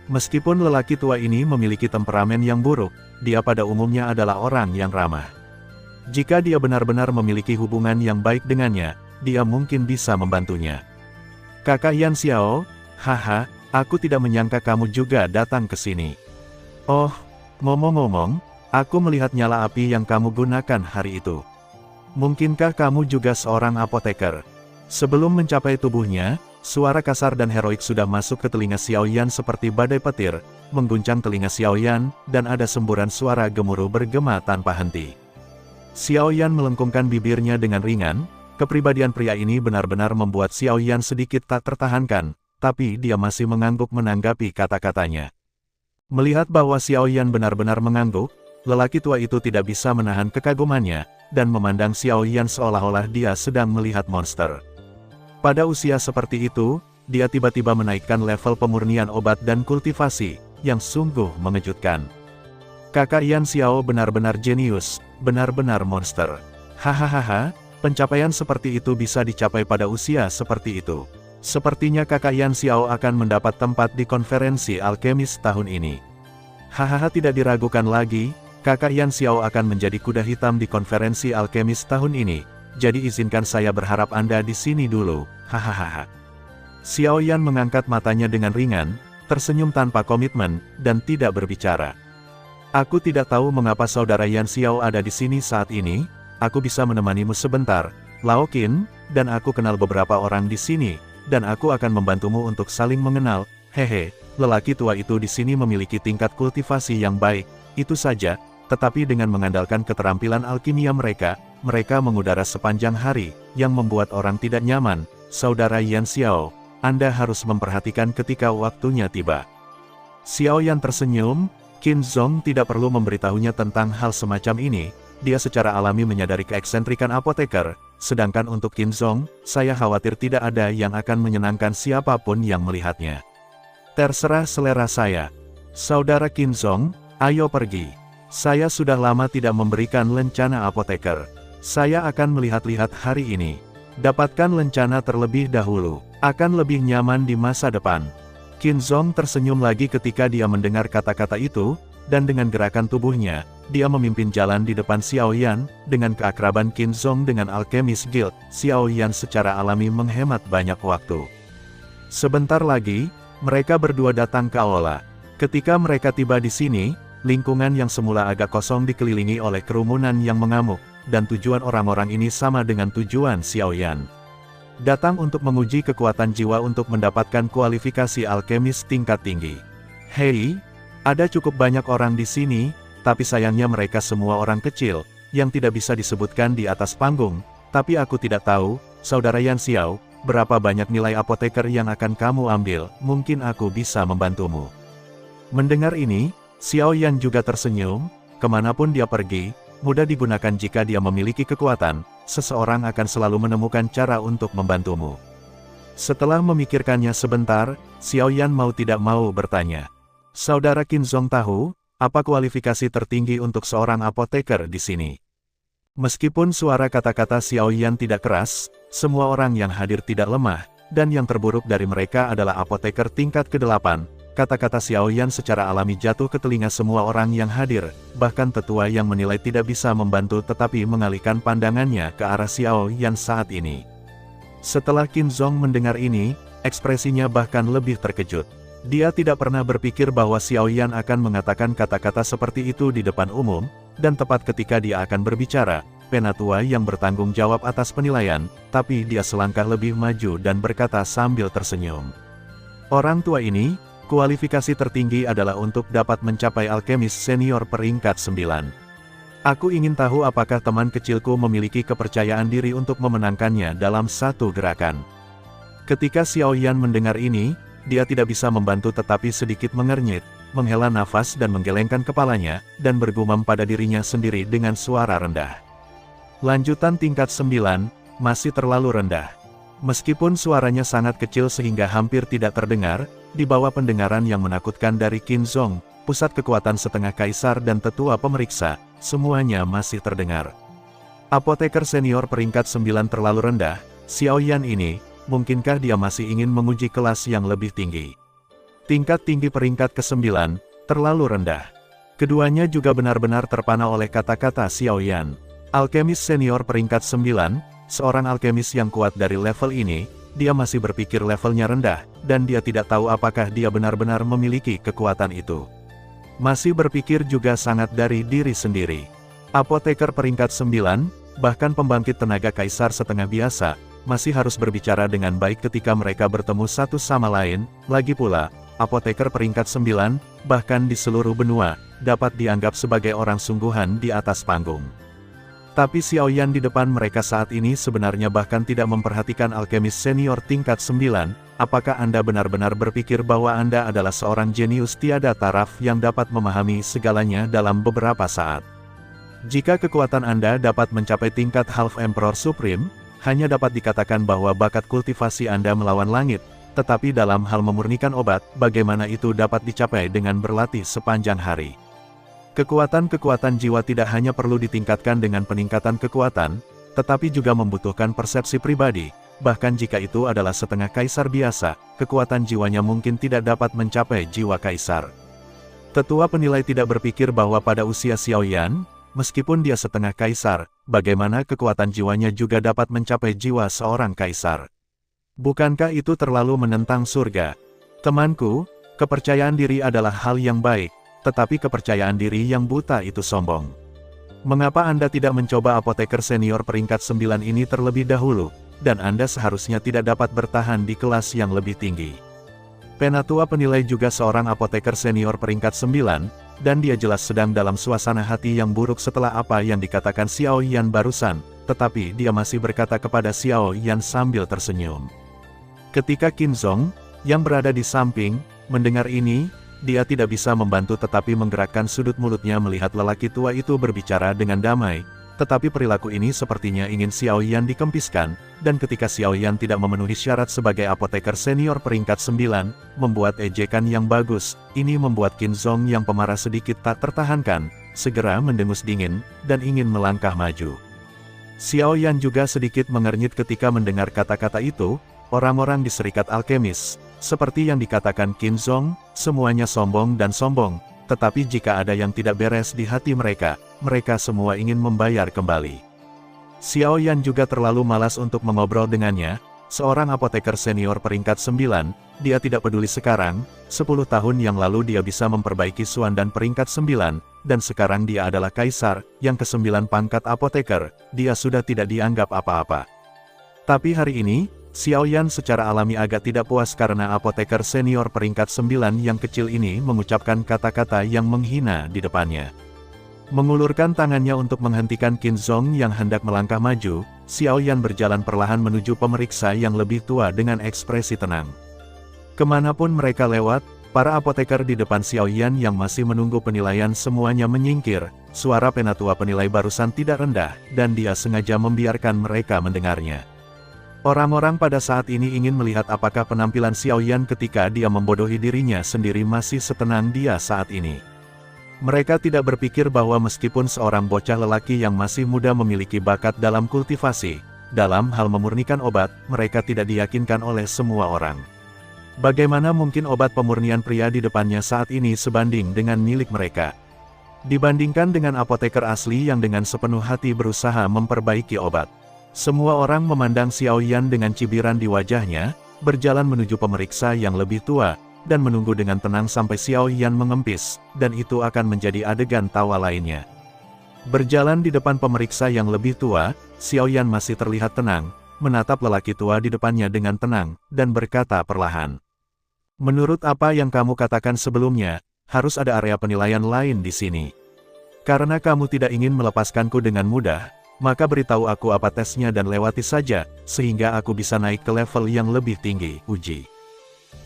A: Meskipun lelaki tua ini memiliki temperamen yang buruk, dia pada umumnya adalah orang yang ramah. Jika dia benar-benar memiliki hubungan yang baik dengannya, dia mungkin bisa membantunya. Kakak Yan Xiao, haha, aku tidak menyangka kamu juga datang ke sini. Oh, ngomong-ngomong, aku melihat nyala api yang kamu gunakan hari itu. Mungkinkah kamu juga seorang apoteker? Sebelum mencapai tubuhnya, suara kasar dan heroik sudah masuk ke telinga Xiao Yan seperti badai petir, mengguncang telinga Xiao Yan, dan ada semburan suara gemuruh bergema tanpa henti. Xiao Yan melengkungkan bibirnya dengan ringan, kepribadian pria ini benar-benar membuat Xiao Yan sedikit tak tertahankan, tapi dia masih mengangguk menanggapi kata-katanya. Melihat bahwa Xiao Yan benar-benar mengangguk, lelaki tua itu tidak bisa menahan kekagumannya, dan memandang Xiao Yan seolah-olah dia sedang melihat monster. Pada usia seperti itu, dia tiba-tiba menaikkan level pemurnian obat dan kultivasi, yang sungguh mengejutkan. Kakak Yan Xiao benar-benar jenius, benar-benar monster. Hahaha, pencapaian seperti itu bisa dicapai pada usia seperti itu. Sepertinya kakak Yan Xiao akan mendapat tempat di konferensi alkemis tahun ini. Hahaha, tidak diragukan lagi, kakak Yan Xiao akan menjadi kuda hitam di konferensi alkemis tahun ini. Jadi izinkan saya berharap Anda di sini dulu, hahaha. Xiao Yan mengangkat matanya dengan ringan, tersenyum tanpa komitmen, dan tidak berbicara. Aku tidak tahu mengapa saudara Yan Xiao ada di sini saat ini, aku bisa menemanimu sebentar, Lao Qin, dan aku kenal beberapa orang di sini, dan aku akan membantumu untuk saling mengenal, hehe, lelaki tua itu di sini memiliki tingkat kultivasi yang baik, itu saja, tetapi dengan mengandalkan keterampilan alkimia mereka mengudara sepanjang hari, yang membuat orang tidak nyaman. Saudara Yan Xiao, Anda harus memperhatikan ketika waktunya tiba. Xiao Yan tersenyum, Qin Zong tidak perlu memberitahunya tentang hal semacam ini, dia secara alami menyadari keeksentrikan apoteker, sedangkan untuk Qin Zong, saya khawatir tidak ada yang akan menyenangkan siapapun yang melihatnya. Terserah selera saya. Saudara Qin Zong, ayo pergi. Saya sudah lama tidak memberikan lencana apoteker. Saya akan melihat-lihat hari ini. Dapatkan lencana terlebih dahulu. Akan lebih nyaman di masa depan. Qin Zong tersenyum lagi ketika dia mendengar kata-kata itu, dan dengan gerakan tubuhnya, dia memimpin jalan di depan Xiao Yan. Dengan keakraban Qin Zong dengan Alchemist Guild, Xiao Yan secara alami menghemat banyak waktu. Sebentar lagi, mereka berdua datang ke aula. Ketika mereka tiba di sini, lingkungan yang semula agak kosong dikelilingi oleh kerumunan yang mengamuk, dan tujuan orang-orang ini sama dengan tujuan Xiao Yan. Datang untuk menguji kekuatan jiwa untuk mendapatkan kualifikasi alkemis tingkat tinggi. Hei, ada cukup banyak orang di sini, tapi sayangnya mereka semua orang kecil, yang tidak bisa disebutkan di atas panggung, tapi aku tidak tahu, Saudara Yan Xiao, berapa banyak nilai apoteker yang akan kamu ambil, mungkin aku bisa membantumu. Mendengar ini, Xiao Yan juga tersenyum, kemanapun dia pergi, mudah digunakan jika dia memiliki kekuatan, seseorang akan selalu menemukan cara untuk membantumu. Setelah memikirkannya sebentar, Xiao Yan mau tidak mau bertanya. Saudara Qin Zong tahu, apa kualifikasi tertinggi untuk seorang apoteker di sini? Meskipun suara kata-kata Xiao Yan tidak keras, semua orang yang hadir tidak lemah, dan yang terburuk dari mereka adalah apoteker tingkat ke-8. Kata-kata Xiao Yan secara alami jatuh ke telinga semua orang yang hadir, bahkan tetua yang menilai tidak bisa membantu tetapi mengalihkan pandangannya ke arah Xiao Yan saat ini. Setelah Qin Zong mendengar ini, ekspresinya bahkan lebih terkejut. Dia tidak pernah berpikir bahwa Xiao Yan akan mengatakan kata-kata seperti itu di depan umum, dan tepat ketika dia akan berbicara, penatua yang bertanggung jawab atas penilaian, tapi dia selangkah lebih maju dan berkata sambil tersenyum. Orang tua ini, kualifikasi tertinggi adalah untuk dapat mencapai alkemis senior peringkat 9. Aku ingin tahu apakah teman kecilku memiliki kepercayaan diri untuk memenangkannya dalam satu gerakan. Ketika Xiao Yan mendengar ini, dia tidak bisa membantu tetapi sedikit mengernyit, menghela nafas dan menggelengkan kepalanya, dan bergumam pada dirinya sendiri dengan suara rendah. Lanjutan tingkat 9, masih terlalu rendah. Meskipun suaranya sangat kecil sehingga hampir tidak terdengar, di bawah pendengaran yang menakutkan dari Qin Zong, pusat kekuatan setengah kaisar dan tetua pemeriksa, semuanya masih terdengar. Apoteker senior peringkat 9 terlalu rendah, Xiao Yan ini, mungkinkah dia masih ingin menguji kelas yang lebih tinggi? Tingkat tinggi peringkat ke-9, terlalu rendah. Keduanya juga benar-benar terpana oleh kata-kata Xiao Yan. Alkemis senior peringkat 9, seorang alkemis yang kuat dari level ini, dia masih berpikir levelnya rendah, dan dia tidak tahu apakah dia benar-benar memiliki kekuatan itu. Masih berpikir juga sangat dari diri sendiri. Apoteker peringkat 9, bahkan pembangkit tenaga kaisar setengah biasa, masih harus berbicara dengan baik ketika mereka bertemu satu sama lain. Lagi pula, apoteker peringkat 9, bahkan di seluruh benua, dapat dianggap sebagai orang sungguhan di atas panggung. Tapi Xiao Yan di depan mereka saat ini sebenarnya bahkan tidak memperhatikan alkemis senior tingkat 9, apakah Anda benar-benar berpikir bahwa Anda adalah seorang jenius tiada taraf yang dapat memahami segalanya dalam beberapa saat? Jika kekuatan Anda dapat mencapai tingkat Half Emperor Supreme, hanya dapat dikatakan bahwa bakat kultivasi Anda melawan langit, tetapi dalam hal memurnikan obat, bagaimana itu dapat dicapai dengan berlatih sepanjang hari? Kekuatan-kekuatan jiwa tidak hanya perlu ditingkatkan dengan peningkatan kekuatan, tetapi juga membutuhkan persepsi pribadi, bahkan jika itu adalah setengah kaisar biasa, kekuatan jiwanya mungkin tidak dapat mencapai jiwa kaisar. Tetua penilai tidak berpikir bahwa pada usia Xiao Yan, meskipun dia setengah kaisar, bagaimana kekuatan jiwanya juga dapat mencapai jiwa seorang kaisar. Bukankah itu terlalu menentang surga? Temanku, kepercayaan diri adalah hal yang baik, tetapi kepercayaan diri yang buta itu sombong. Mengapa Anda tidak mencoba apoteker senior peringkat 9 ini terlebih dahulu, dan Anda seharusnya tidak dapat bertahan di kelas yang lebih tinggi? Penatua penilai juga seorang apoteker senior peringkat 9, dan dia jelas sedang dalam suasana hati yang buruk setelah apa yang dikatakan Xiao Yan barusan, tetapi dia masih berkata kepada Xiao Yan sambil tersenyum. Ketika Qin Zong, yang berada di samping, mendengar ini, dia tidak bisa membantu tetapi menggerakkan sudut mulutnya melihat lelaki tua itu berbicara dengan damai, tetapi perilaku ini sepertinya ingin Xiao Yan dikempiskan, dan ketika Xiao Yan tidak memenuhi syarat sebagai apoteker senior peringkat 9, membuat ejekan yang bagus, ini membuat Qin Zong yang pemarah sedikit tak tertahankan, segera mendengus dingin, dan ingin melangkah maju. Xiao Yan juga sedikit mengernyit ketika mendengar kata-kata itu. Orang-orang di Serikat Alkemis, seperti yang dikatakan Qin Zhong, semuanya sombong dan sombong, tetapi jika ada yang tidak beres di hati mereka, mereka semua ingin membayar kembali. Xiao Yan juga terlalu malas untuk mengobrol dengannya, seorang apoteker senior peringkat 9, dia tidak peduli sekarang, 10 tahun yang lalu dia bisa memperbaiki Xuan dan peringkat 9, dan sekarang dia adalah kaisar, yang ke-9 pangkat apoteker, dia sudah tidak dianggap apa-apa. Tapi hari ini, Xiao Yan secara alami agak tidak puas karena apoteker senior peringkat 9 yang kecil ini mengucapkan kata-kata yang menghina di depannya. Mengulurkan tangannya untuk menghentikan Qin Zhong yang hendak melangkah maju, Xiao Yan berjalan perlahan menuju pemeriksa yang lebih tua dengan ekspresi tenang. Kemanapun mereka lewat, para apoteker di depan Xiao Yan yang masih menunggu penilaian semuanya menyingkir. Suara penatua penilai barusan tidak rendah, dan dia sengaja membiarkan mereka mendengarnya. Orang-orang pada saat ini ingin melihat apakah penampilan Xiao Yan ketika dia membodohi dirinya sendiri masih setenang dia saat ini. Mereka tidak berpikir bahwa meskipun seorang bocah lelaki yang masih muda memiliki bakat dalam kultivasi, dalam hal memurnikan obat, mereka tidak diyakinkan oleh semua orang. Bagaimana mungkin obat pemurnian pria di depannya saat ini sebanding dengan milik mereka? Dibandingkan dengan apoteker asli yang dengan sepenuh hati berusaha memperbaiki obat. Semua orang memandang Xiao Yan dengan cibiran di wajahnya, berjalan menuju pemeriksa yang lebih tua, dan menunggu dengan tenang sampai Xiao Yan mengempis, dan itu akan menjadi adegan tawa lainnya. Berjalan di depan pemeriksa yang lebih tua, Xiao Yan masih terlihat tenang, menatap lelaki tua di depannya dengan tenang, dan berkata perlahan. Menurut apa yang kamu katakan sebelumnya, harus ada area penilaian lain di sini. Karena kamu tidak ingin melepaskanku dengan mudah, maka beritahu aku apa tesnya dan lewati saja, sehingga aku bisa naik ke level yang lebih tinggi, uji.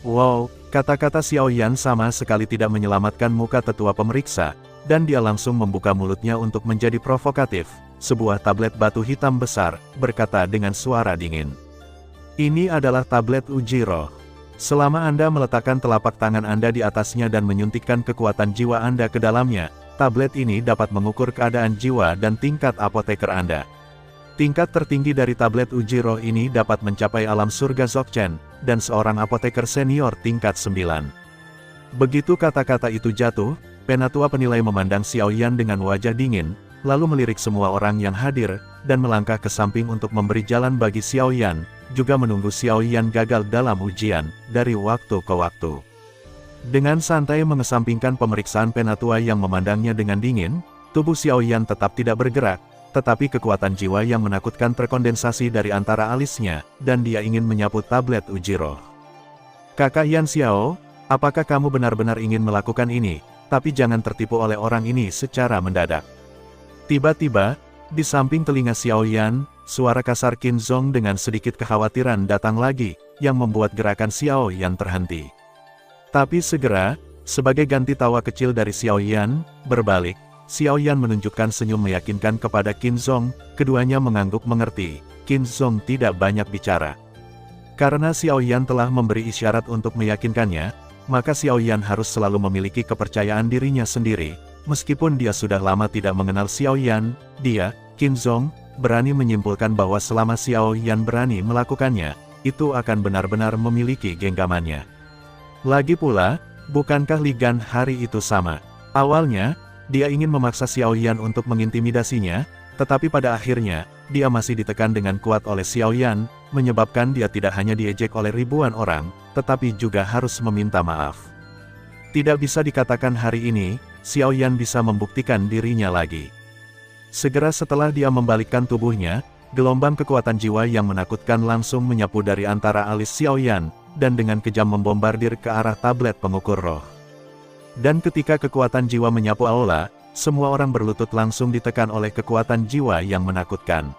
A: Wow, kata-kata Xiao Yan sama sekali tidak menyelamatkan muka tetua pemeriksa, dan dia langsung membuka mulutnya untuk menjadi provokatif. Sebuah tablet batu hitam besar, berkata dengan suara dingin. Ini adalah tablet uji roh. Selama Anda meletakkan telapak tangan Anda di atasnya dan menyuntikkan kekuatan jiwa Anda ke dalamnya, tablet ini dapat mengukur keadaan jiwa dan tingkat apoteker Anda. Tingkat tertinggi dari tablet uji roh ini dapat mencapai alam surga Dzogchen, dan seorang apoteker senior tingkat 9. Begitu kata-kata itu jatuh, penatua penilai memandang Xiao Yan dengan wajah dingin, lalu melirik semua orang yang hadir, dan melangkah ke samping untuk memberi jalan bagi Xiao Yan, juga menunggu Xiao Yan gagal dalam ujian, dari waktu ke waktu. Dengan santai mengesampingkan pemeriksaan penatua yang memandangnya dengan dingin, tubuh Xiao Yan tetap tidak bergerak, tetapi kekuatan jiwa yang menakutkan terkondensasi dari antara alisnya, dan dia ingin menyapu tablet uji roh. Kakak Yan Xiao, apakah kamu benar-benar ingin melakukan ini, tapi jangan tertipu oleh orang ini secara mendadak. Tiba-tiba, di samping telinga Xiao Yan, suara kasar Qin Zhong dengan sedikit kekhawatiran datang lagi, yang membuat gerakan Xiao Yan terhenti. Tapi segera, sebagai ganti tawa kecil dari Xiao Yan, berbalik, Xiao Yan menunjukkan senyum meyakinkan kepada Qin Zhong, keduanya mengangguk mengerti, Qin Zhong tidak banyak bicara. Karena Xiao Yan telah memberi isyarat untuk meyakinkannya, maka Xiao Yan harus selalu memiliki kepercayaan dirinya sendiri, meskipun dia sudah lama tidak mengenal Xiao Yan, dia, Qin Zhong, berani menyimpulkan bahwa selama Xiao Yan berani melakukannya, itu akan benar-benar memiliki genggamannya. Lagi pula, bukankah Li Gan hari itu sama? Awalnya, dia ingin memaksa Xiao Yan untuk mengintimidasinya, tetapi pada akhirnya, dia masih ditekan dengan kuat oleh Xiao Yan, menyebabkan dia tidak hanya diejek oleh ribuan orang, tetapi juga harus meminta maaf. Tidak bisa dikatakan hari ini, Xiao Yan bisa membuktikan dirinya lagi. Segera setelah dia membalikkan tubuhnya, gelombang kekuatan jiwa yang menakutkan langsung menyapu dari antara alis Xiao Yan, dan dengan kejam membombardir ke arah tablet pengukur roh. Dan ketika kekuatan jiwa menyapu aula, semua orang berlutut langsung ditekan oleh kekuatan jiwa yang menakutkan.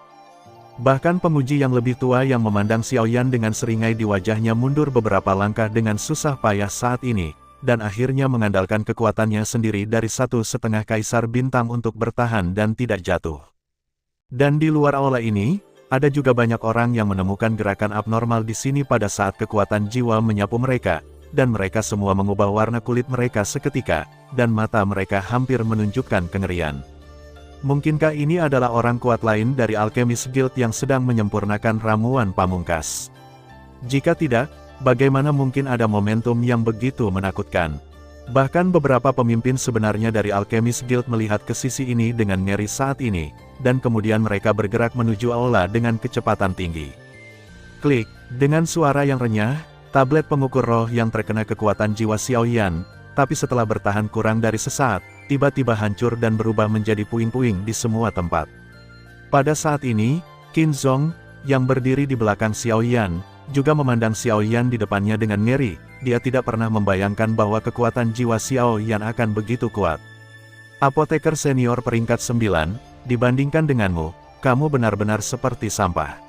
A: Bahkan penguji yang lebih tua yang memandang Xiao Yan dengan seringai di wajahnya mundur beberapa langkah dengan susah payah saat ini, dan akhirnya mengandalkan kekuatannya sendiri dari 1,5 kaisar bintang untuk bertahan dan tidak jatuh. Dan di luar aula ini, ada juga banyak orang yang menemukan gerakan abnormal di sini pada saat kekuatan jiwa menyapu mereka, dan mereka semua mengubah warna kulit mereka seketika, dan mata mereka hampir menunjukkan kengerian. Mungkinkah ini adalah orang kuat lain dari Alchemist Guild yang sedang menyempurnakan ramuan pamungkas? Jika tidak, bagaimana mungkin ada momentum yang begitu menakutkan? Bahkan beberapa pemimpin sebenarnya dari Alchemist Guild melihat ke sisi ini dengan ngeri saat ini, dan kemudian mereka bergerak menuju aula dengan kecepatan tinggi. Klik, dengan suara yang renyah, tablet pengukur roh yang terkena kekuatan jiwa Xiaoyan, tapi setelah bertahan kurang dari sesaat, tiba-tiba hancur dan berubah menjadi puing-puing di semua tempat. Pada saat ini, Qin Zong, yang berdiri di belakang Xiaoyan, juga memandang Xiaoyan di depannya dengan ngeri. Dia tidak pernah membayangkan bahwa kekuatan jiwa Xiaoyan akan begitu kuat. Apoteker senior peringkat 9, dibandingkan denganmu, kamu benar-benar seperti sampah.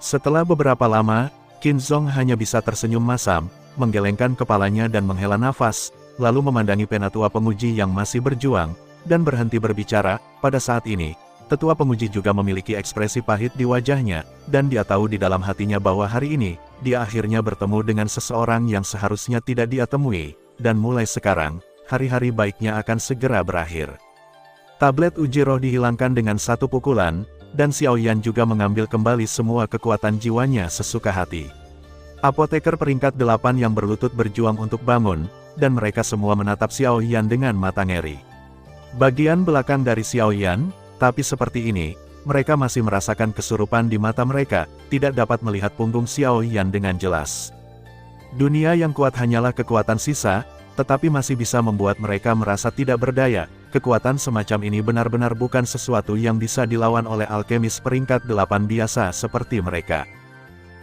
A: Setelah beberapa lama, Qin Zong hanya bisa tersenyum masam, menggelengkan kepalanya dan menghela nafas, lalu memandangi penatua penguji yang masih berjuang, dan berhenti berbicara. Pada saat ini, tetua penguji juga memiliki ekspresi pahit di wajahnya, dan dia tahu di dalam hatinya bahwa hari ini, dia akhirnya bertemu dengan seseorang yang seharusnya tidak dia temui, dan mulai sekarang, hari-hari baiknya akan segera berakhir. Tablet uji roh dihilangkan dengan satu pukulan, dan Xiaoyan juga mengambil kembali semua kekuatan jiwanya sesuka hati. Apoteker peringkat 8 yang berlutut berjuang untuk bangun, dan mereka semua menatap Xiaoyan dengan mata ngeri. Bagian belakang dari Xiaoyan, tapi seperti ini, mereka masih merasakan kesurupan di mata mereka, tidak dapat melihat punggung Xiaoyan dengan jelas. Dunia yang kuat hanyalah kekuatan sisa, tetapi masih bisa membuat mereka merasa tidak berdaya. Kekuatan semacam ini benar-benar bukan sesuatu yang bisa dilawan oleh alkemis peringkat 8 biasa seperti mereka.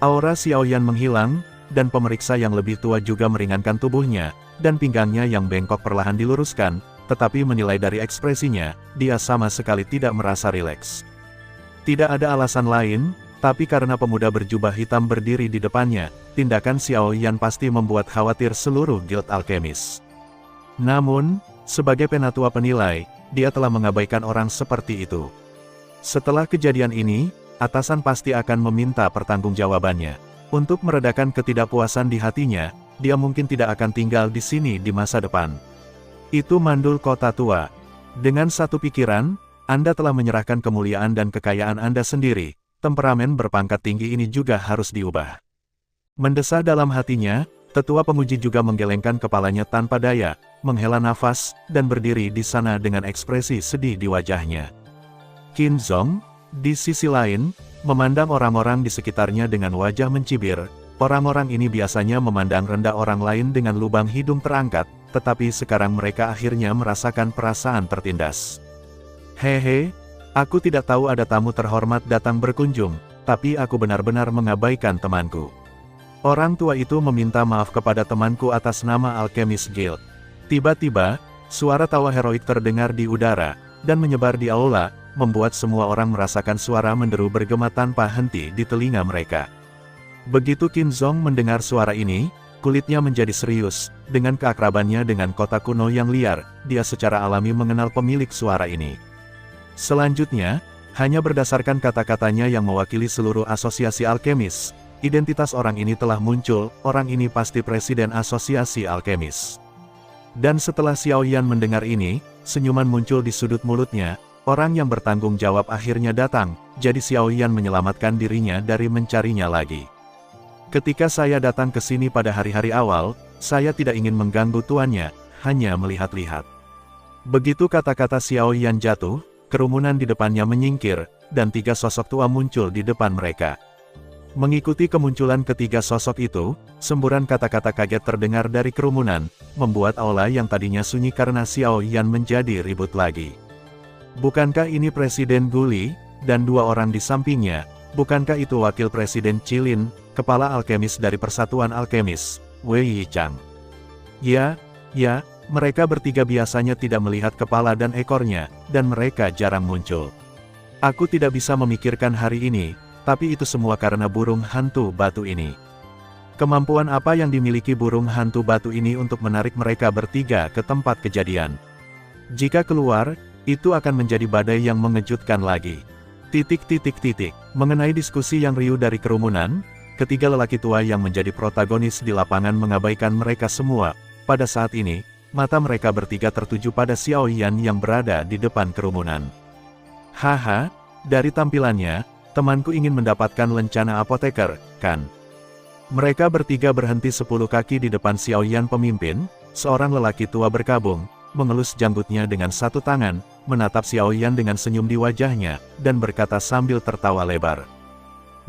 A: Aura Xiaoyan menghilang, dan pemeriksa yang lebih tua juga meringankan tubuhnya, dan pinggangnya yang bengkok perlahan diluruskan, tetapi menilai dari ekspresinya, dia sama sekali tidak merasa rileks. Tidak ada alasan lain, tapi karena pemuda berjubah hitam berdiri di depannya, tindakan Xiaoyan pasti membuat khawatir seluruh guild alkemis. Namun, sebagai penatua penilai, dia telah mengabaikan orang seperti itu. Setelah kejadian ini, atasan pasti akan meminta pertanggungjawabannya. Untuk meredakan ketidakpuasan di hatinya, dia mungkin tidak akan tinggal di sini di masa depan. Itu mandul kota tua. Dengan satu pikiran, Anda telah menyerahkan kemuliaan dan kekayaan Anda sendiri. Temperamen berpangkat tinggi ini juga harus diubah. Mendesah dalam hatinya, tetua penguji juga menggelengkan kepalanya tanpa daya, menghela nafas, dan berdiri di sana dengan ekspresi sedih di wajahnya. Qin Zong, di sisi lain, memandang orang-orang di sekitarnya dengan wajah mencibir. Orang-orang ini biasanya memandang rendah orang lain dengan lubang hidung terangkat, tetapi sekarang mereka akhirnya merasakan perasaan tertindas. Hehe, aku tidak tahu ada tamu terhormat datang berkunjung, tapi aku benar-benar mengabaikan temanku. Orang tua itu meminta maaf kepada temanku atas nama Alchemist Guild. Tiba-tiba, suara tawa heroik terdengar di udara, dan menyebar di aula, membuat semua orang merasakan suara menderu bergema tanpa henti di telinga mereka. Begitu Qin Zong mendengar suara ini, kulitnya menjadi serius. Dengan keakrabannya dengan kota kuno yang liar, dia secara alami mengenal pemilik suara ini. Selanjutnya, hanya berdasarkan kata-katanya yang mewakili seluruh asosiasi alkemis, identitas orang ini telah muncul. Orang ini pasti presiden asosiasi alkemis. Dan setelah Xiaoyan mendengar ini, senyuman muncul di sudut mulutnya. Orang yang bertanggung jawab akhirnya datang, jadi Xiaoyan menyelamatkan dirinya dari mencarinya lagi. Ketika saya datang ke sini pada hari-hari awal, saya tidak ingin mengganggu tuannya, hanya melihat-lihat. Begitu kata-kata Xiaoyan jatuh, kerumunan di depannya menyingkir, dan 3 sosok tua muncul di depan mereka. Mengikuti kemunculan ketiga sosok itu, semburan kata-kata kaget terdengar dari kerumunan, membuat aula yang tadinya sunyi karena Xiaoyan menjadi ribut lagi. Bukankah ini Presiden Guli, dan 2 orang di sampingnya? Bukankah itu Wakil Presiden Qilin, Kepala Alkemis dari Persatuan Alkemis, Wei Yichang? Ya, mereka bertiga biasanya tidak melihat kepala dan ekornya, dan mereka jarang muncul. Aku tidak bisa memikirkan hari ini, tapi itu semua karena burung hantu batu ini. Kemampuan apa yang dimiliki burung hantu batu ini untuk menarik mereka bertiga ke tempat kejadian? Jika keluar, itu akan menjadi badai yang mengejutkan lagi. Mengenai diskusi yang riuh dari kerumunan, ketiga lelaki tua yang menjadi protagonis di lapangan mengabaikan mereka semua. Pada saat ini, mata mereka bertiga tertuju pada Xiao Yan yang berada di depan kerumunan. Haha, dari tampilannya, temanku ingin mendapatkan lencana apoteker, kan? Mereka bertiga berhenti 10 kaki di depan Xiao Yan pemimpin. Seorang lelaki tua berkabung, mengelus janggutnya dengan satu tangan, menatap Xiao Yan dengan senyum di wajahnya, dan berkata sambil tertawa lebar.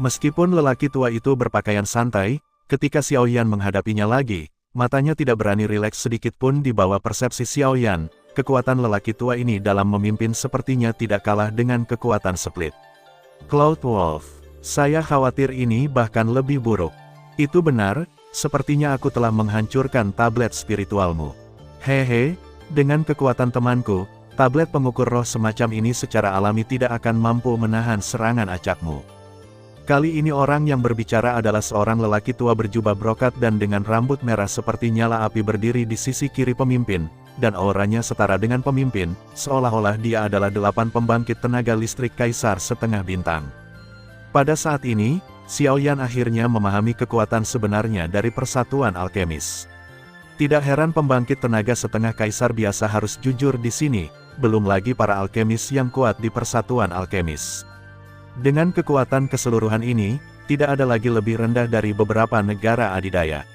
A: Meskipun lelaki tua itu berpakaian santai, ketika Xiao Yan menghadapinya lagi, matanya tidak berani rileks sedikit pun di bawah persepsi Xiao Yan. Kekuatan lelaki tua ini dalam memimpin sepertinya tidak kalah dengan kekuatan Split. Cloud Wolf, saya khawatir ini bahkan lebih buruk. Itu benar, sepertinya aku telah menghancurkan tablet spiritualmu. Hehe, dengan kekuatan temanku, tablet pengukur roh semacam ini secara alami tidak akan mampu menahan serangan acakmu. Kali ini orang yang berbicara adalah seorang lelaki tua berjubah brokat dan dengan rambut merah seperti nyala api berdiri di sisi kiri pemimpin, dan auranya setara dengan pemimpin, seolah-olah dia adalah 8 pembangkit tenaga listrik kaisar setengah bintang. Pada saat ini, Xiao Yan akhirnya memahami kekuatan sebenarnya dari persatuan alkemis. Tidak heran pembangkit tenaga setengah kaisar biasa harus jujur di sini, belum lagi para alkemis yang kuat di persatuan alkemis. Dengan kekuatan keseluruhan ini, tidak ada lagi lebih rendah dari beberapa negara adidaya.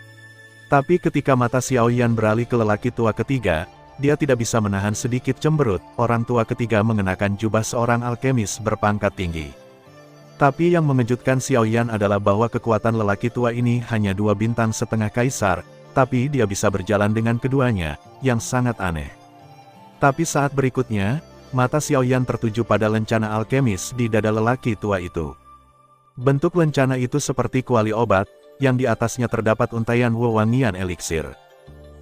A: Tapi ketika mata Xiao Yan beralih ke lelaki tua ketiga, dia tidak bisa menahan sedikit cemberut. Orang tua ketiga mengenakan jubah seorang alkemis berpangkat tinggi. Tapi yang mengejutkan Xiao Yan adalah bahwa kekuatan lelaki tua ini hanya 2 bintang setengah kaisar, tapi dia bisa berjalan dengan keduanya, yang sangat aneh. Tapi saat berikutnya, mata Xiao Yan tertuju pada lencana alkemis di dada lelaki tua itu. Bentuk lencana itu seperti kuali obat, yang di atasnya terdapat untaian wewangian eliksir.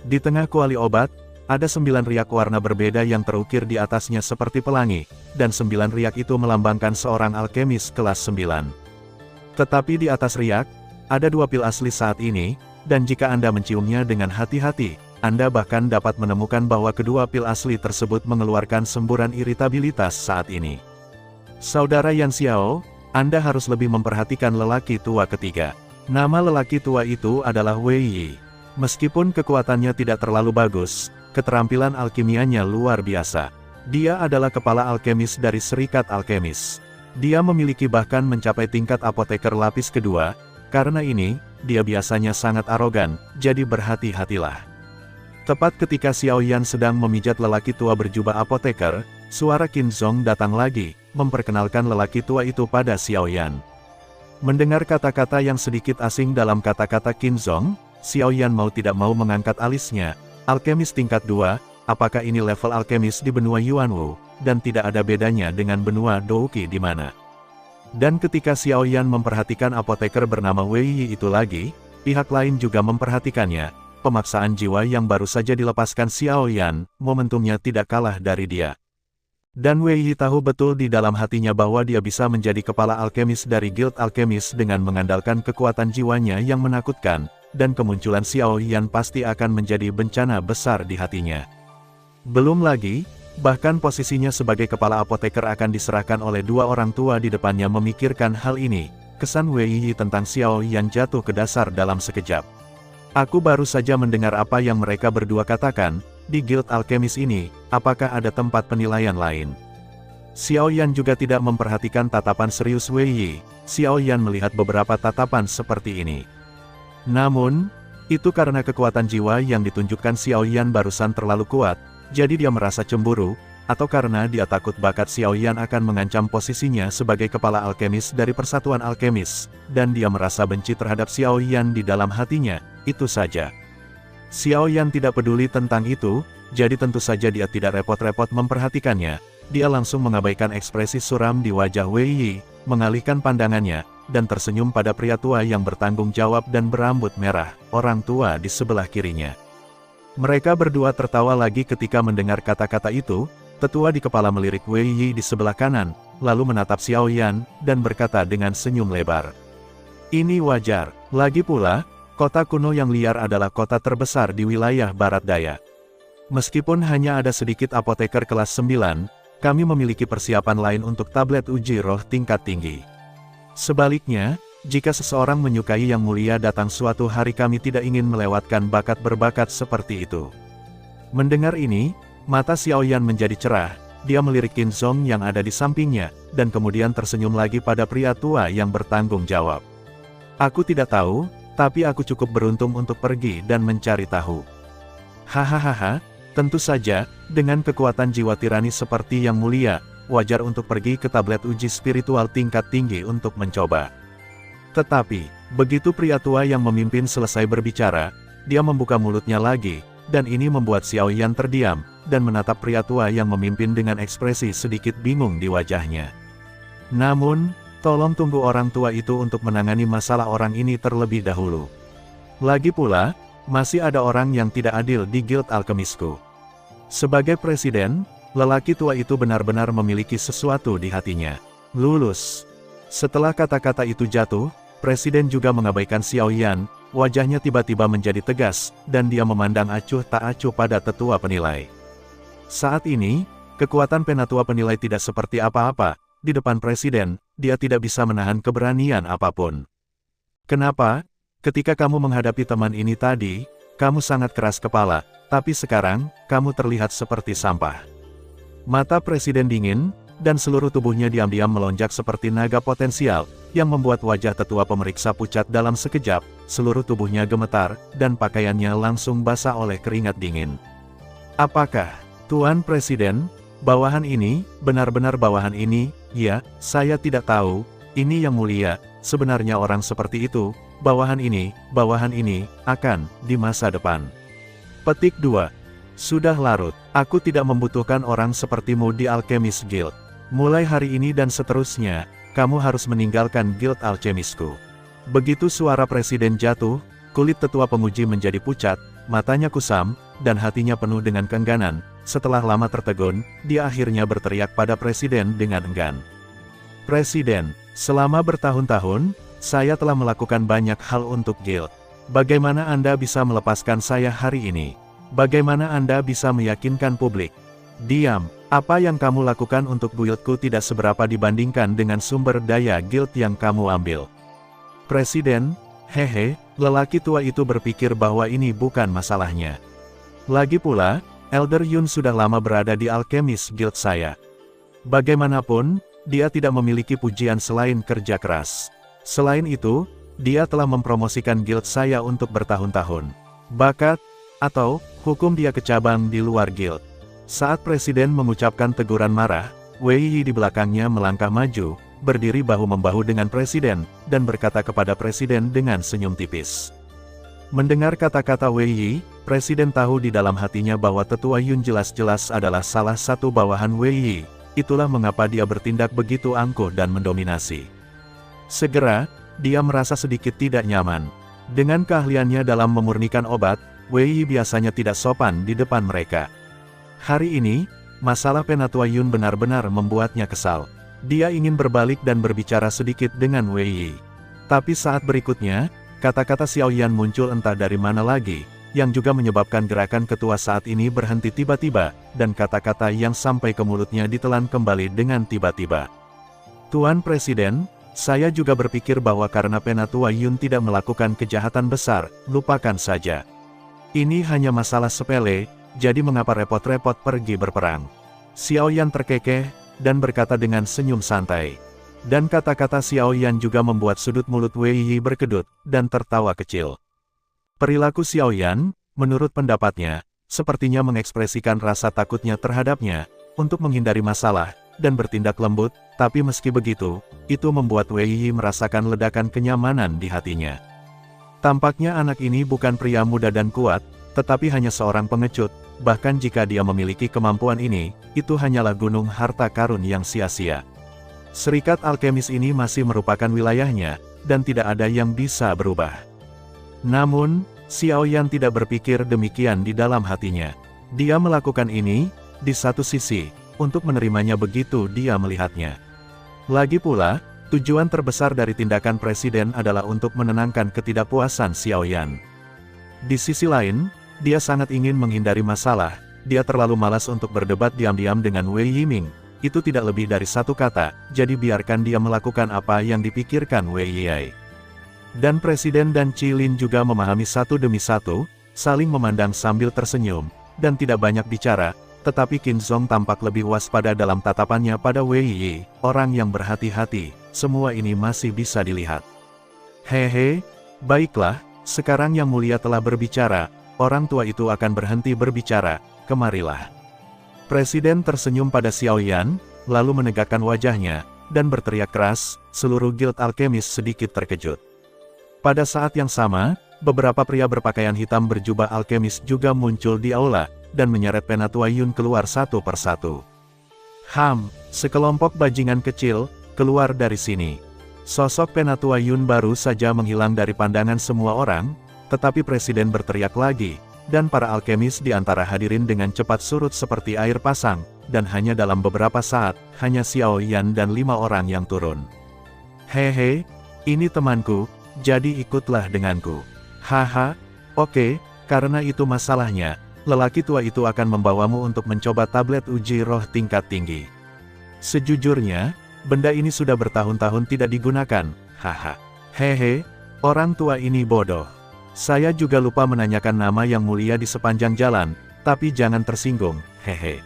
A: Di tengah kuali obat, ada 9 riak warna berbeda yang terukir di atasnya seperti pelangi, dan 9 riak itu melambangkan seorang alkemis kelas 9. Tetapi di atas riak, ada 2 pil asli saat ini, dan jika Anda menciumnya dengan hati-hati, Anda bahkan dapat menemukan bahwa kedua pil asli tersebut mengeluarkan semburan iritabilitas saat ini. Saudara Yan Xiao, Anda harus lebih memperhatikan lelaki tua ketiga. Nama lelaki tua itu adalah Wei Yi. Meskipun kekuatannya tidak terlalu bagus, keterampilan alkimianya luar biasa. Dia adalah kepala alkemis dari Serikat Alkemis. Dia memiliki bahkan mencapai tingkat apoteker lapis kedua. Karena ini, dia biasanya sangat arogan, jadi berhati-hatilah. Tepat ketika Xiao Yan sedang memijat lelaki tua berjubah apoteker, suara Qin Zong datang lagi, memperkenalkan lelaki tua itu pada Xiao Yan. Mendengar kata-kata yang sedikit asing dalam kata-kata Qin Zong, Xiao Yan mau tidak mau mengangkat alisnya. Alkemis tingkat 2, apakah ini level alkemis di benua Yuanwu, dan tidak ada bedanya dengan benua Douqi di mana? Dan ketika Xiao Yan memperhatikan apoteker bernama Wei Yi itu lagi, pihak lain juga memperhatikannya. Pemaksaan jiwa yang baru saja dilepaskan Xiao Yan, momentumnya tidak kalah dari dia. Dan Wei Yi tahu betul di dalam hatinya bahwa dia bisa menjadi kepala alkemis dari Guild Alkemis dengan mengandalkan kekuatan jiwanya yang menakutkan, dan kemunculan Xiao Yan pasti akan menjadi bencana besar di hatinya. Belum lagi, bahkan posisinya sebagai kepala apoteker akan diserahkan oleh 2 orang tua di depannya memikirkan hal ini. Kesan Wei Yi tentang Xiao Yan jatuh ke dasar dalam sekejap. Aku baru saja mendengar apa yang mereka berdua katakan, di Guild Alkemis ini, apakah ada tempat penilaian lain? Xiao Yan juga tidak memperhatikan tatapan serius Wei Yi. Xiao Yan melihat beberapa tatapan seperti ini. Namun, itu karena kekuatan jiwa yang ditunjukkan Xiao Yan barusan terlalu kuat, jadi dia merasa cemburu, atau karena dia takut bakat Xiao Yan akan mengancam posisinya sebagai kepala alkemis dari Persatuan Alkemis, dan dia merasa benci terhadap Xiao Yan di dalam hatinya, itu saja. Xiao Yan tidak peduli tentang itu, jadi tentu saja dia tidak repot-repot memperhatikannya. Dia langsung mengabaikan ekspresi suram di wajah Wei Yi, mengalihkan pandangannya, dan tersenyum pada pria tua yang bertanggung jawab dan berambut merah, orang tua di sebelah kirinya. Mereka berdua tertawa lagi ketika mendengar kata-kata itu. Tetua di kepala melirik Wei Yi di sebelah kanan, lalu menatap Xiao Yan, dan berkata dengan senyum lebar. Ini wajar, lagi pula, kota kuno yang liar adalah kota terbesar di wilayah Barat Daya. Meskipun hanya ada sedikit apoteker kelas 9, kami memiliki persiapan lain untuk tablet uji roh tingkat tinggi. Sebaliknya, jika seseorang menyukai Yang Mulia datang suatu hari kami tidak ingin melewatkan bakat berbakat seperti itu. Mendengar ini, mata Xiaoyan menjadi cerah, dia melirik Qin Zhong yang ada di sampingnya, dan kemudian tersenyum lagi pada pria tua yang bertanggung jawab. Aku tidak tahu, tapi aku cukup beruntung untuk pergi dan mencari tahu. Hahaha, tentu saja, dengan kekuatan jiwa tirani seperti Yang Mulia, wajar untuk pergi ke tablet uji spiritual tingkat tinggi untuk mencoba. Tetapi, begitu pria tua yang memimpin selesai berbicara, dia membuka mulutnya lagi, dan ini membuat Xiaoyan terdiam, dan menatap pria tua yang memimpin dengan ekspresi sedikit bingung di wajahnya. Namun, tolong tunggu orang tua itu untuk menangani masalah orang ini terlebih dahulu. Lagi pula, masih ada orang yang tidak adil di Guild Alkemisku. Sebagai presiden, lelaki tua itu benar-benar memiliki sesuatu di hatinya. Lulus. Setelah kata-kata itu jatuh, presiden juga mengabaikan Xiaoyan, wajahnya tiba-tiba menjadi tegas, dan dia memandang acuh tak acuh pada tetua penilai. Saat ini, kekuatan penatua penilai tidak seperti apa-apa, di depan presiden, dia tidak bisa menahan keberanian apapun. Kenapa? Ketika kamu menghadapi teman ini tadi, kamu sangat keras kepala, tapi sekarang, kamu terlihat seperti sampah. Mata presiden dingin, dan seluruh tubuhnya diam-diam melonjak seperti naga potensial, yang membuat wajah tetua pemeriksa pucat dalam sekejap, seluruh tubuhnya gemetar, dan pakaiannya langsung basah oleh keringat dingin. Apakah, Tuan Presiden, bawahan ini, benar-benar bawahan ini? Ya, saya tidak tahu, ini Yang Mulia, sebenarnya orang seperti itu, bawahan ini, akan, di masa depan. Petik 2. Sudah larut, aku tidak membutuhkan orang sepertimu di Alchemist Guild. Mulai hari ini dan seterusnya, kamu harus meninggalkan Guild Alchemisku. Begitu suara presiden jatuh, kulit tetua penguji menjadi pucat, matanya kusam, dan hatinya penuh dengan keengganan. Setelah lama tertegun, dia akhirnya berteriak pada presiden dengan enggan. Presiden, selama bertahun-tahun, saya telah melakukan banyak hal untuk Guild. Bagaimana Anda bisa melepaskan saya hari ini? Bagaimana Anda bisa meyakinkan publik? Diam, apa yang kamu lakukan untuk guildku tidak seberapa dibandingkan dengan sumber daya guild yang kamu ambil. Presiden, hehe, lelaki tua itu berpikir bahwa ini bukan masalahnya. Lagi pula, Elder Yun sudah lama berada di Alchemist Guild saya. Bagaimanapun, dia tidak memiliki pujian selain kerja keras. Selain itu, dia telah mempromosikan guild saya untuk bertahun-tahun. Bakat, atau, hukum dia ke cabang di luar guild. Saat presiden mengucapkan teguran marah, Wei Yi di belakangnya melangkah maju, berdiri bahu-membahu dengan presiden, dan berkata kepada presiden dengan senyum tipis. Mendengar kata-kata Wei Yi, presiden tahu di dalam hatinya bahwa tetua Yun jelas-jelas adalah salah satu bawahan Wei Yi, itulah mengapa dia bertindak begitu angkuh dan mendominasi. Segera, dia merasa sedikit tidak nyaman. Dengan keahliannya dalam memurnikan obat, Wei Yi biasanya tidak sopan di depan mereka. Hari ini, masalah penatua Yun benar-benar membuatnya kesal. Dia ingin berbalik dan berbicara sedikit dengan Wei Yi. Tapi saat berikutnya, kata-kata Xiaoyan muncul entah dari mana lagi, yang juga menyebabkan gerakan ketua saat ini berhenti tiba-tiba, dan kata-kata yang sampai ke mulutnya ditelan kembali dengan tiba-tiba. Tuan Presiden, saya juga berpikir bahwa karena penatua Yun tidak melakukan kejahatan besar, lupakan saja. Ini hanya masalah sepele, jadi mengapa repot-repot pergi berperang? Xiaoyan terkekeh, dan berkata dengan senyum santai. Dan kata-kata Xiaoyan juga membuat sudut mulut Wei Yi berkedut, dan tertawa kecil. Perilaku Xiaoyan, menurut pendapatnya, sepertinya mengekspresikan rasa takutnya terhadapnya, untuk menghindari masalah, dan bertindak lembut, tapi meski begitu, itu membuat Wei Yi merasakan ledakan kenyamanan di hatinya. Tampaknya anak ini bukan pria muda dan kuat, tetapi hanya seorang pengecut, bahkan jika dia memiliki kemampuan ini, itu hanyalah gunung harta karun yang sia-sia. Serikat alkemis ini masih merupakan wilayahnya, dan tidak ada yang bisa berubah. Namun, Xiaoyan tidak berpikir demikian di dalam hatinya. Dia melakukan ini, di satu sisi, untuk menerimanya begitu dia melihatnya. Lagi pula, tujuan terbesar dari tindakan presiden adalah untuk menenangkan ketidakpuasan Xiaoyan. Di sisi lain, dia sangat ingin menghindari masalah, dia terlalu malas untuk berdebat diam-diam dengan Wei Yiming, itu tidak lebih dari satu kata, jadi biarkan dia melakukan apa yang dipikirkan Wei Yi. Dan Presiden dan Qilin juga memahami satu demi satu, saling memandang sambil tersenyum, dan tidak banyak bicara, tetapi Qin Zong tampak lebih waspada dalam tatapannya pada Wei Yi, orang yang berhati-hati. Semua ini masih bisa dilihat. Hehe, baiklah, sekarang Yang Mulia telah berbicara, orang tua itu akan berhenti berbicara, kemarilah. Presiden tersenyum pada Xiao Yan, lalu menegakkan wajahnya, dan berteriak keras, seluruh guild alkemis sedikit terkejut. Pada saat yang sama, beberapa pria berpakaian hitam berjubah alkemis juga muncul di aula, dan menyeret Penatua Yun keluar satu persatu. Sekelompok bajingan kecil, keluar dari sini. Sosok Penatua Yun baru saja menghilang dari pandangan semua orang, tetapi Presiden berteriak lagi, dan para alkemis di antara hadirin dengan cepat surut seperti air pasang, dan hanya dalam beberapa saat, hanya Xiao Yan dan 5 orang yang turun. Hehe, ini temanku, jadi ikutlah denganku. Haha, oke, karena itu masalahnya, lelaki tua itu akan membawamu untuk mencoba tablet uji roh tingkat tinggi. Sejujurnya, benda ini sudah bertahun-tahun tidak digunakan, haha. Hehe, orang tua ini bodoh. Saya juga lupa menanyakan nama Yang Mulia di sepanjang jalan, tapi jangan tersinggung, hehe.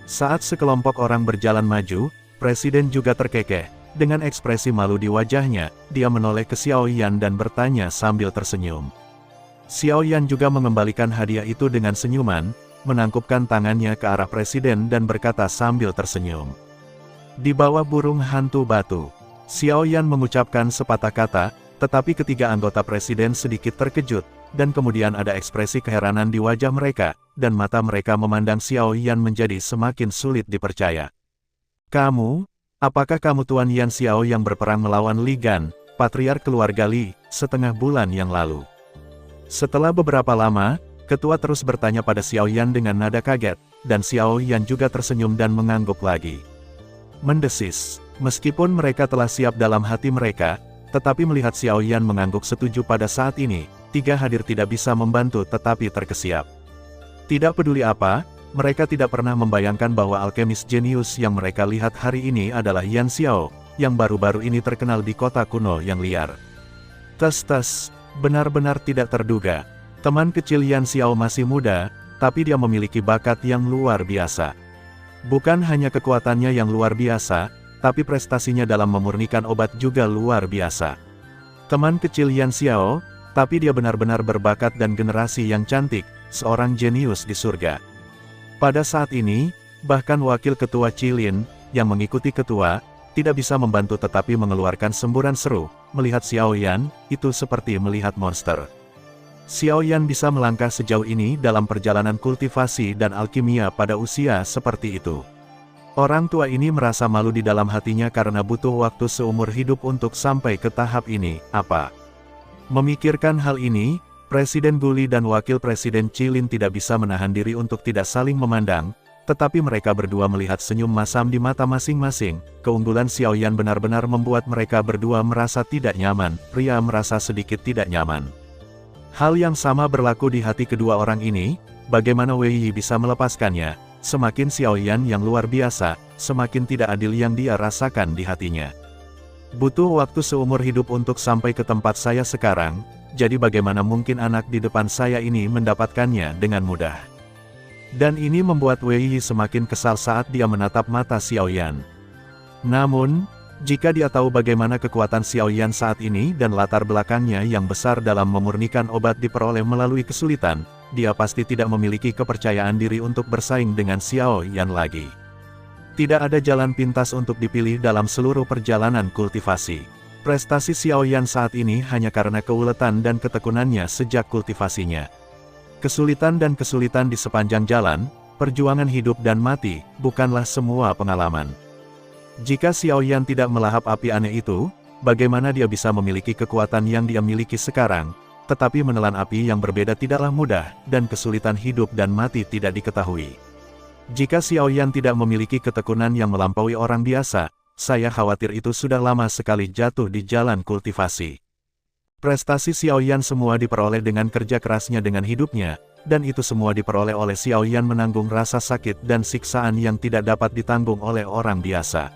A: Saat sekelompok orang berjalan maju, Presiden juga terkekeh. Dengan ekspresi malu di wajahnya, dia menoleh ke Xiao Yan dan bertanya sambil tersenyum. Xiao Yan juga mengembalikan hadiah itu dengan senyuman, menangkupkan tangannya ke arah Presiden dan berkata sambil tersenyum. Di bawah burung hantu batu. Xiao Yan mengucapkan sepatah kata, tetapi ketiga anggota Presiden sedikit terkejut, dan kemudian ada ekspresi keheranan di wajah mereka, dan mata mereka memandang Xiao Yan menjadi semakin sulit dipercaya. Apakah kamu Tuan Yan Xiao yang berperang melawan Li Gan, patriark keluarga Li, setengah bulan yang lalu? Setelah beberapa lama, ketua terus bertanya pada Xiao Yan dengan nada kaget, dan Xiao Yan juga tersenyum dan mengangguk lagi. Mendesis, meskipun mereka telah siap dalam hati mereka, tetapi melihat Xiao Yan mengangguk setuju pada saat ini, 3 hadir tidak bisa membantu tetapi terkesiap. Tidak peduli apa, mereka tidak pernah membayangkan bahwa alkemis jenius yang mereka lihat hari ini adalah Yan Xiao, yang baru-baru ini terkenal di kota kuno yang liar. Tes, benar-benar tidak terduga. Teman kecil Yan Xiao masih muda, tapi dia memiliki bakat yang luar biasa. Bukan hanya kekuatannya yang luar biasa, tapi prestasinya dalam memurnikan obat juga luar biasa. Teman kecil Yan Xiao, tapi dia benar-benar berbakat dan generasi yang cantik, seorang jenius di surga. Pada saat ini, bahkan wakil ketua Qilin, yang mengikuti ketua, tidak bisa membantu tetapi mengeluarkan semburan seru, melihat Xiao Yan, itu seperti melihat monster. Xiao Yan bisa melangkah sejauh ini dalam perjalanan kultivasi dan alkimia pada usia seperti itu. Orang tua ini merasa malu di dalam hatinya karena butuh waktu seumur hidup untuk sampai ke tahap ini, Memikirkan hal ini, Presiden Guli dan Wakil Presiden Qilin tidak bisa menahan diri untuk tidak saling memandang, tetapi mereka berdua melihat senyum masam di mata masing-masing. Keunggulan Xiao Yan benar-benar membuat mereka berdua merasa tidak nyaman, pria merasa sedikit tidak nyaman. Hal yang sama berlaku di hati kedua orang ini, bagaimana Wei Yi bisa melepaskannya, semakin Xiao Yan yang luar biasa, semakin tidak adil yang dia rasakan di hatinya. Butuh waktu seumur hidup untuk sampai ke tempat saya sekarang, jadi bagaimana mungkin anak di depan saya ini mendapatkannya dengan mudah. Dan ini membuat Wei Yi semakin kesal saat dia menatap mata Xiao Yan. Namun, jika dia tahu bagaimana kekuatan Xiao Yan saat ini dan latar belakangnya yang besar dalam memurnikan obat diperoleh melalui kesulitan, dia pasti tidak memiliki kepercayaan diri untuk bersaing dengan Xiao Yan lagi. Tidak ada jalan pintas untuk dipilih dalam seluruh perjalanan kultivasi. Prestasi Xiao Yan saat ini hanya karena keuletan dan ketekunannya sejak kultivasinya. Kesulitan dan kesulitan di sepanjang jalan, perjuangan hidup dan mati, bukanlah semua pengalaman. Jika Xiao Yan tidak melahap api aneh itu, bagaimana dia bisa memiliki kekuatan yang dia miliki sekarang? Tetapi menelan api yang berbeda tidaklah mudah, dan kesulitan hidup dan mati tidak diketahui. Jika Xiao Yan tidak memiliki ketekunan yang melampaui orang biasa, saya khawatir itu sudah lama sekali jatuh di jalan kultivasi. Prestasi Xiao Yan semua diperoleh dengan kerja kerasnya dengan hidupnya, dan itu semua diperoleh oleh Xiao Yan menanggung rasa sakit dan siksaan yang tidak dapat ditanggung oleh orang biasa.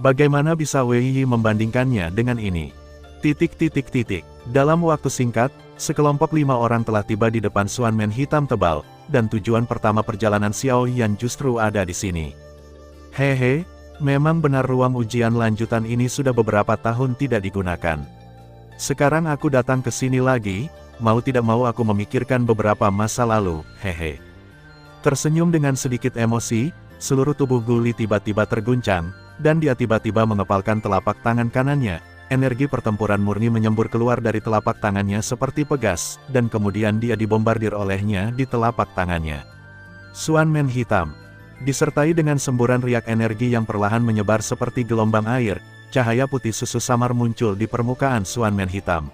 A: Bagaimana bisa Wei Yi membandingkannya dengan ini? Dalam waktu singkat, sekelompok 5 orang telah tiba di depan Xuanmen hitam tebal, dan tujuan pertama perjalanan Xiao Yan justru ada di sini. Hehe, memang benar ruang ujian lanjutan ini sudah beberapa tahun tidak digunakan. Sekarang aku datang ke sini lagi, mau tidak mau aku memikirkan beberapa masa lalu, hehe. Tersenyum dengan sedikit emosi, seluruh tubuh Guli tiba-tiba terguncang, dan dia tiba-tiba mengepalkan telapak tangan kanannya. Energi pertempuran murni menyembur keluar dari telapak tangannya seperti pegas, dan kemudian dia dibombardir olehnya di telapak tangannya. Xuanmen hitam. Disertai dengan semburan riak energi yang perlahan menyebar seperti gelombang air, cahaya putih susu samar muncul di permukaan Xuanmen hitam.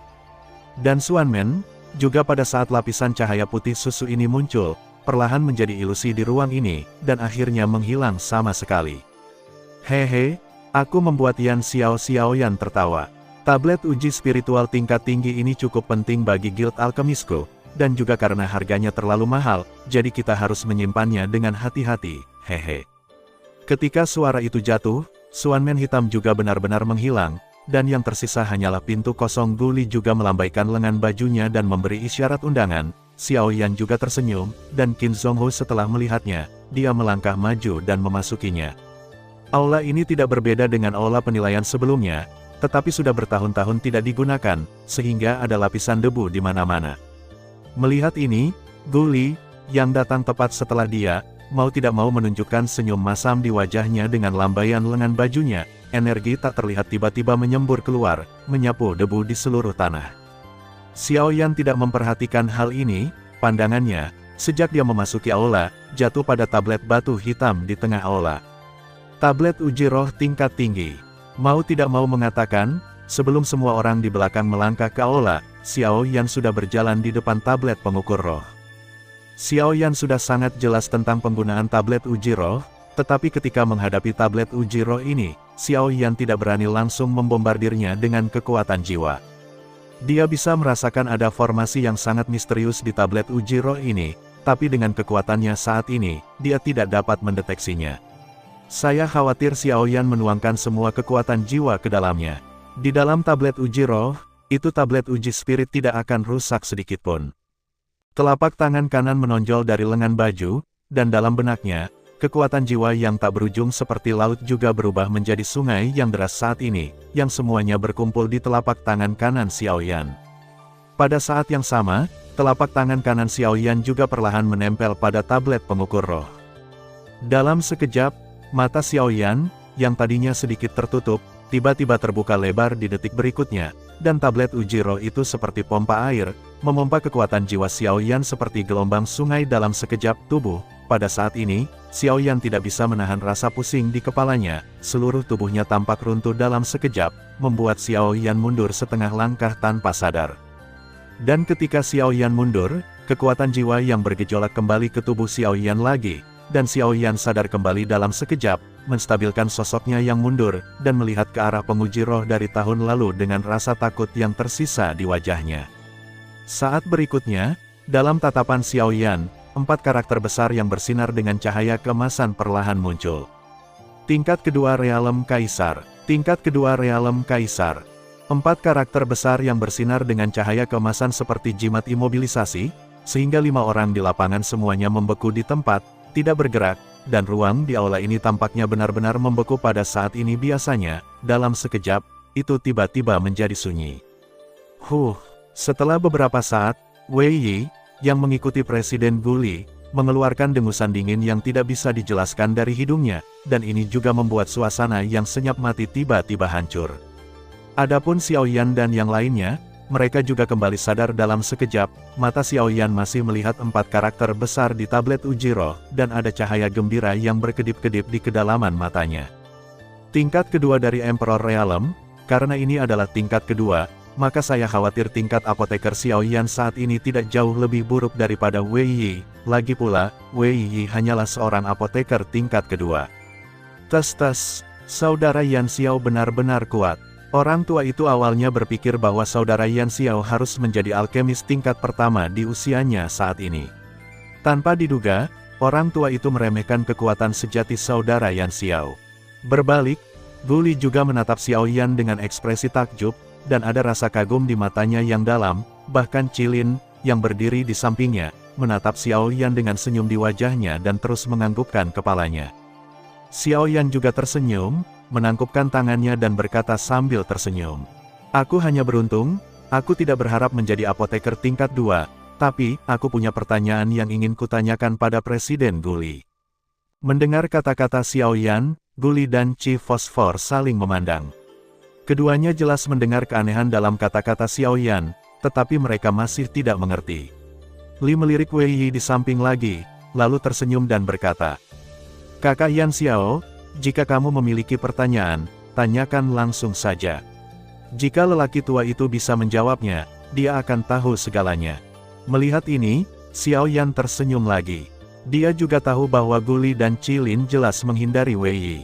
A: Dan Xuanmen, juga pada saat lapisan cahaya putih susu ini muncul, perlahan menjadi ilusi di ruang ini, dan akhirnya menghilang sama sekali. Hehe. Aku membuat Yan Xiaoyan tertawa. Tablet uji spiritual tingkat tinggi ini cukup penting bagi guild alkemisku, dan juga karena harganya terlalu mahal, jadi kita harus menyimpannya dengan hati-hati, hehe. Ketika suara itu jatuh, Xuanmen hitam juga benar-benar menghilang, dan yang tersisa hanyalah pintu kosong. Guli juga melambaikan lengan bajunya dan memberi isyarat undangan. Xiao Yan juga tersenyum, dan Qin Zhonghu setelah melihatnya, dia melangkah maju dan memasukinya. Aula ini tidak berbeda dengan aula penilaian sebelumnya, tetapi sudah bertahun-tahun tidak digunakan, sehingga ada lapisan debu di mana-mana. Melihat ini, Guli, yang datang tepat setelah dia, mau tidak mau menunjukkan senyum masam di wajahnya dengan lambaian lengan bajunya, energi tak terlihat tiba-tiba menyembur keluar, menyapu debu di seluruh tanah. Xiao Yan tidak memperhatikan hal ini, pandangannya, sejak dia memasuki aula, jatuh pada tablet batu hitam di tengah aula. Tablet uji roh tingkat tinggi. Mau tidak mau mengatakan, sebelum semua orang di belakang melangkah ke aula, Xiao Yan sudah berjalan di depan tablet pengukur roh. Xiao Yan sudah sangat jelas tentang penggunaan tablet uji roh, tetapi ketika menghadapi tablet uji roh ini, Xiao Yan tidak berani langsung membombardirnya dengan kekuatan jiwa. Dia bisa merasakan ada formasi yang sangat misterius di tablet uji roh ini, tapi dengan kekuatannya saat ini, dia tidak dapat mendeteksinya. Saya khawatir Xiao Yan menuangkan semua kekuatan jiwa ke dalamnya. Di dalam tablet uji roh, itu tablet uji spirit tidak akan rusak sedikitpun. Telapak tangan kanan menonjol dari lengan baju, dan dalam benaknya, kekuatan jiwa yang tak berujung seperti laut juga berubah menjadi sungai yang deras saat ini, yang semuanya berkumpul di telapak tangan kanan Xiao Yan. Pada saat yang sama, telapak tangan kanan Xiao Yan juga perlahan menempel pada tablet pengukur roh. Dalam sekejap, mata Xiao Yan, yang tadinya sedikit tertutup, tiba-tiba terbuka lebar di detik berikutnya, dan tablet uji roh itu seperti pompa air, memompa kekuatan jiwa Xiao Yan seperti gelombang sungai dalam sekejap tubuh. Pada saat ini, Xiao Yan tidak bisa menahan rasa pusing di kepalanya, seluruh tubuhnya tampak runtuh dalam sekejap, membuat Xiao Yan mundur setengah langkah tanpa sadar. Dan ketika Xiao Yan mundur, kekuatan jiwa yang bergejolak kembali ke tubuh Xiao Yan lagi, dan Xiao Yan sadar kembali dalam sekejap, menstabilkan sosoknya yang mundur, dan melihat ke arah penguji roh dari tahun lalu dengan rasa takut yang tersisa di wajahnya. Saat berikutnya, dalam tatapan Xiao Yan, 4 karakter besar yang bersinar dengan cahaya keemasan perlahan muncul. Tingkat kedua Realem Kaisar. Tingkat kedua Realem Kaisar. 4 karakter besar yang bersinar dengan cahaya keemasan seperti jimat imobilisasi, sehingga 5 orang di lapangan semuanya membeku di tempat, tidak bergerak, dan ruang di aula ini tampaknya benar-benar membeku pada saat ini. Biasanya, dalam sekejap, itu tiba-tiba menjadi sunyi. Setelah beberapa saat, Wei Yi, yang mengikuti Presiden Guli, mengeluarkan dengusan dingin yang tidak bisa dijelaskan dari hidungnya, dan ini juga membuat suasana yang senyap mati tiba-tiba hancur. Adapun Xiao Yan dan yang lainnya, mereka juga kembali sadar dalam sekejap. Mata Xiao Yan masih melihat 4 karakter besar di tablet uji roh, dan ada cahaya gembira yang berkedip-kedip di kedalaman matanya. Tingkat kedua dari Emperor Realem, karena ini adalah tingkat kedua, maka saya khawatir tingkat apoteker Xiao Yan saat ini tidak jauh lebih buruk daripada Wei Yi. Lagi pula, Wei Yi hanyalah seorang apoteker tingkat kedua. Saudara Yan Xiao benar-benar kuat. Orang tua itu awalnya berpikir bahwa saudara Yan Xiao harus menjadi alkemis tingkat pertama di usianya saat ini. Tanpa diduga, orang tua itu meremehkan kekuatan sejati saudara Yan Xiao. Berbalik, Guli juga menatap Xiao Yan dengan ekspresi takjub, dan ada rasa kagum di matanya yang dalam. Bahkan Qilin, yang berdiri di sampingnya, menatap Xiao Yan dengan senyum di wajahnya dan terus menganggukkan kepalanya. Xiao Yan juga tersenyum, menangkupkan tangannya dan berkata sambil tersenyum. Aku hanya beruntung, aku tidak berharap menjadi apoteker tingkat 2, tapi, aku punya pertanyaan yang ingin kutanyakan pada Presiden Guli. Mendengar kata-kata Xiao Yan, Guli dan Chi Fosfor saling memandang. Keduanya jelas mendengar keanehan dalam kata-kata Xiao Yan, tetapi mereka masih tidak mengerti. Li melirik Wei Yi di samping lagi, lalu tersenyum dan berkata, "Kakak Yan Xiao, jika kamu memiliki pertanyaan, tanyakan langsung saja." Jika lelaki tua itu bisa menjawabnya, dia akan tahu segalanya. Melihat ini, Xiao Yan tersenyum lagi. Dia juga tahu bahwa Guli dan Qilin jelas menghindari Wei Yi.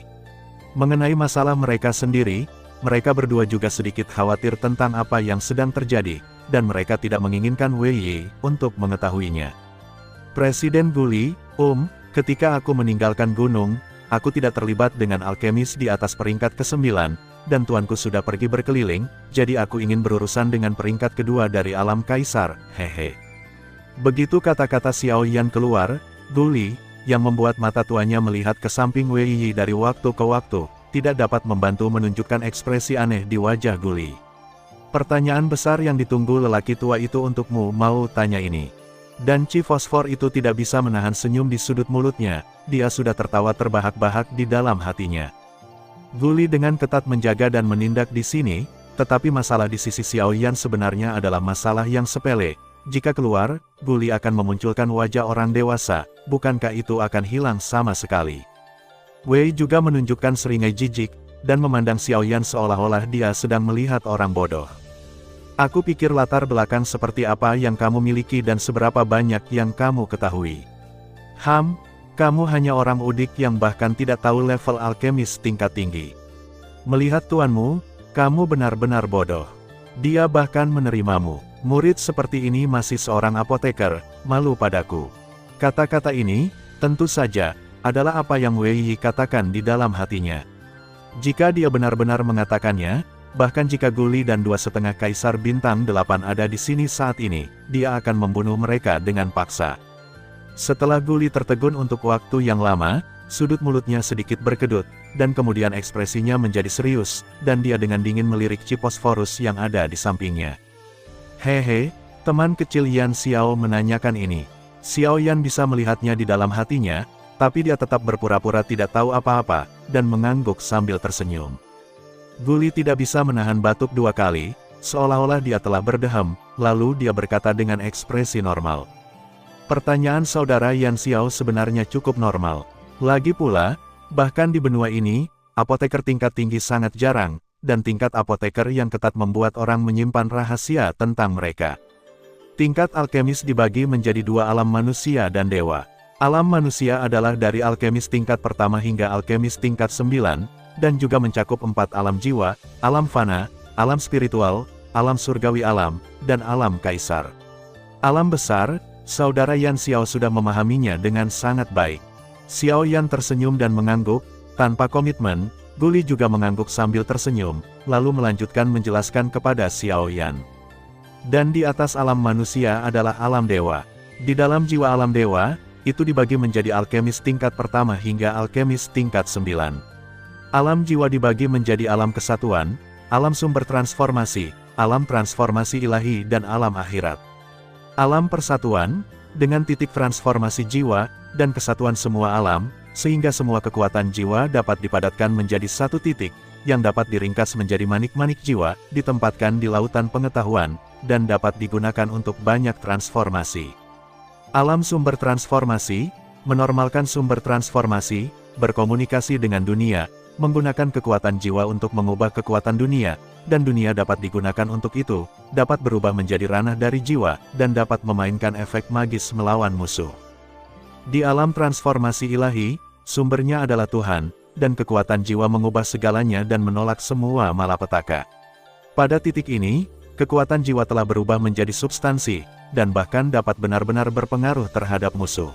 A: Mengenai masalah mereka sendiri, mereka berdua juga sedikit khawatir tentang apa yang sedang terjadi, dan mereka tidak menginginkan Wei Yi untuk mengetahuinya. Presiden Guli, ketika aku meninggalkan gunung, aku tidak terlibat dengan alkemis di atas peringkat ke-9, dan tuanku sudah pergi berkeliling, jadi aku ingin berurusan dengan peringkat kedua dari alam kaisar, hehe. Begitu kata-kata Xiao Yan keluar, Guli, yang membuat mata tuanya melihat ke samping Wei Yi dari waktu ke waktu, tidak dapat membantu menunjukkan ekspresi aneh di wajah Guli. Pertanyaan besar yang ditunggu lelaki tua itu untukmu, mau tanya ini. Dan Chi Fosfor itu tidak bisa menahan senyum di sudut mulutnya, dia sudah tertawa terbahak-bahak di dalam hatinya. Guli dengan ketat menjaga dan menindak di sini, tetapi masalah di sisi Xiao Yan sebenarnya adalah masalah yang sepele. Jika keluar, Guli akan memunculkan wajah orang dewasa, bukankah itu akan hilang sama sekali? Wei juga menunjukkan seringai jijik, dan memandang Xiao Yan seolah-olah dia sedang melihat orang bodoh. Aku pikir latar belakang seperti apa yang kamu miliki dan seberapa banyak yang kamu ketahui. Kamu hanya orang udik yang bahkan tidak tahu level alkemis tingkat tinggi. Melihat tuanmu, kamu benar-benar bodoh. Dia bahkan menerimamu. Murid seperti ini masih seorang apoteker, malu padaku. Kata-kata ini, tentu saja, adalah apa yang Wei Yi katakan di dalam hatinya. Jika dia benar-benar mengatakannya, bahkan jika Guli dan 2,5 Kaisar Bintang 8 ada di sini saat ini, dia akan membunuh mereka dengan paksa. Setelah Guli tertegun untuk waktu yang lama, sudut mulutnya sedikit berkedut, dan kemudian ekspresinya menjadi serius, dan dia dengan dingin melirik Chi Fosforus yang ada di sampingnya. Hehe, teman kecil Yan Xiao menanyakan ini. Xiao Yan bisa melihatnya di dalam hatinya, tapi dia tetap berpura-pura tidak tahu apa-apa, dan mengangguk sambil tersenyum. Guli tidak bisa menahan batuk 2 kali, seolah-olah dia telah berdeham, lalu dia berkata dengan ekspresi normal. Pertanyaan saudara Yan Xiao sebenarnya cukup normal. Lagi pula, bahkan di benua ini, apoteker tingkat tinggi sangat jarang, dan tingkat apoteker yang ketat membuat orang menyimpan rahasia tentang mereka. Tingkat alkemis dibagi menjadi 2 alam manusia dan dewa. Alam manusia adalah dari alkemis tingkat pertama hingga alkemis tingkat 9, dan juga mencakup 4 alam jiwa, alam fana, alam spiritual, alam surgawi alam, dan alam kaisar. Alam besar, saudara Yan Xiao sudah memahaminya dengan sangat baik. Xiao Yan tersenyum dan mengangguk, tanpa komitmen. Guli juga mengangguk sambil tersenyum, lalu melanjutkan menjelaskan kepada Xiao Yan. Dan di atas alam manusia adalah alam dewa. Di dalam jiwa alam dewa, itu dibagi menjadi alkemis tingkat pertama hingga alkemis tingkat 9. Alam jiwa dibagi menjadi alam kesatuan, alam sumber transformasi, alam transformasi ilahi dan alam akhirat. Alam persatuan, dengan titik transformasi jiwa, dan kesatuan semua alam, sehingga semua kekuatan jiwa dapat dipadatkan menjadi satu titik, yang dapat diringkas menjadi manik-manik jiwa, ditempatkan di lautan pengetahuan, dan dapat digunakan untuk banyak transformasi. Alam sumber transformasi, menormalkan sumber transformasi, berkomunikasi dengan dunia, menggunakan kekuatan jiwa untuk mengubah kekuatan dunia, dan dunia dapat digunakan untuk itu, dapat berubah menjadi ranah dari jiwa, dan dapat memainkan efek magis melawan musuh. Di alam transformasi ilahi, sumbernya adalah Tuhan, dan kekuatan jiwa mengubah segalanya dan menolak semua malapetaka. Pada titik ini, kekuatan jiwa telah berubah menjadi substansi, dan bahkan dapat benar-benar berpengaruh terhadap musuh.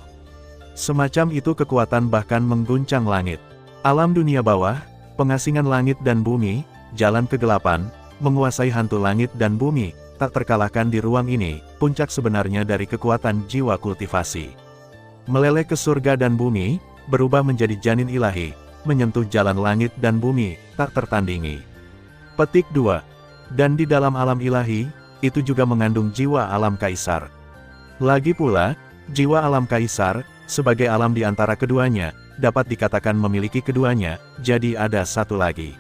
A: Semacam itu kekuatan bahkan mengguncang langit. Alam dunia bawah, pengasingan langit dan bumi, jalan kegelapan, menguasai hantu langit dan bumi, tak terkalahkan di ruang ini, puncak sebenarnya dari kekuatan jiwa kultivasi. Meleleh ke surga dan bumi, berubah menjadi janin ilahi, menyentuh jalan langit dan bumi, tak tertandingi. Petik 2. Dan di dalam alam ilahi, itu juga mengandung jiwa alam kaisar. Lagi pula, jiwa alam kaisar, sebagai alam di antara keduanya, dapat dikatakan memiliki keduanya, jadi ada satu lagi.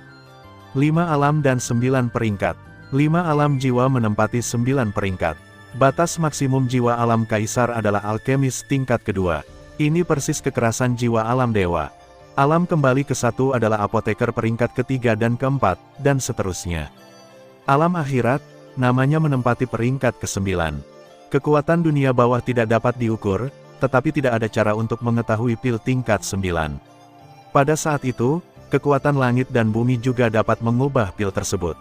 A: 5 alam dan 9 peringkat. 5 alam jiwa menempati 9 peringkat. Batas maksimum jiwa alam kaisar adalah alkemis tingkat kedua. Ini persis kekerasan jiwa alam dewa. Alam kembali ke satu adalah apoteker peringkat ketiga dan keempat, dan seterusnya. Alam akhirat, namanya menempati peringkat ke-9. Kekuatan dunia bawah tidak dapat diukur, tetapi tidak ada cara untuk mengetahui pil tingkat 9. Pada saat itu, kekuatan langit dan bumi juga dapat mengubah pil tersebut.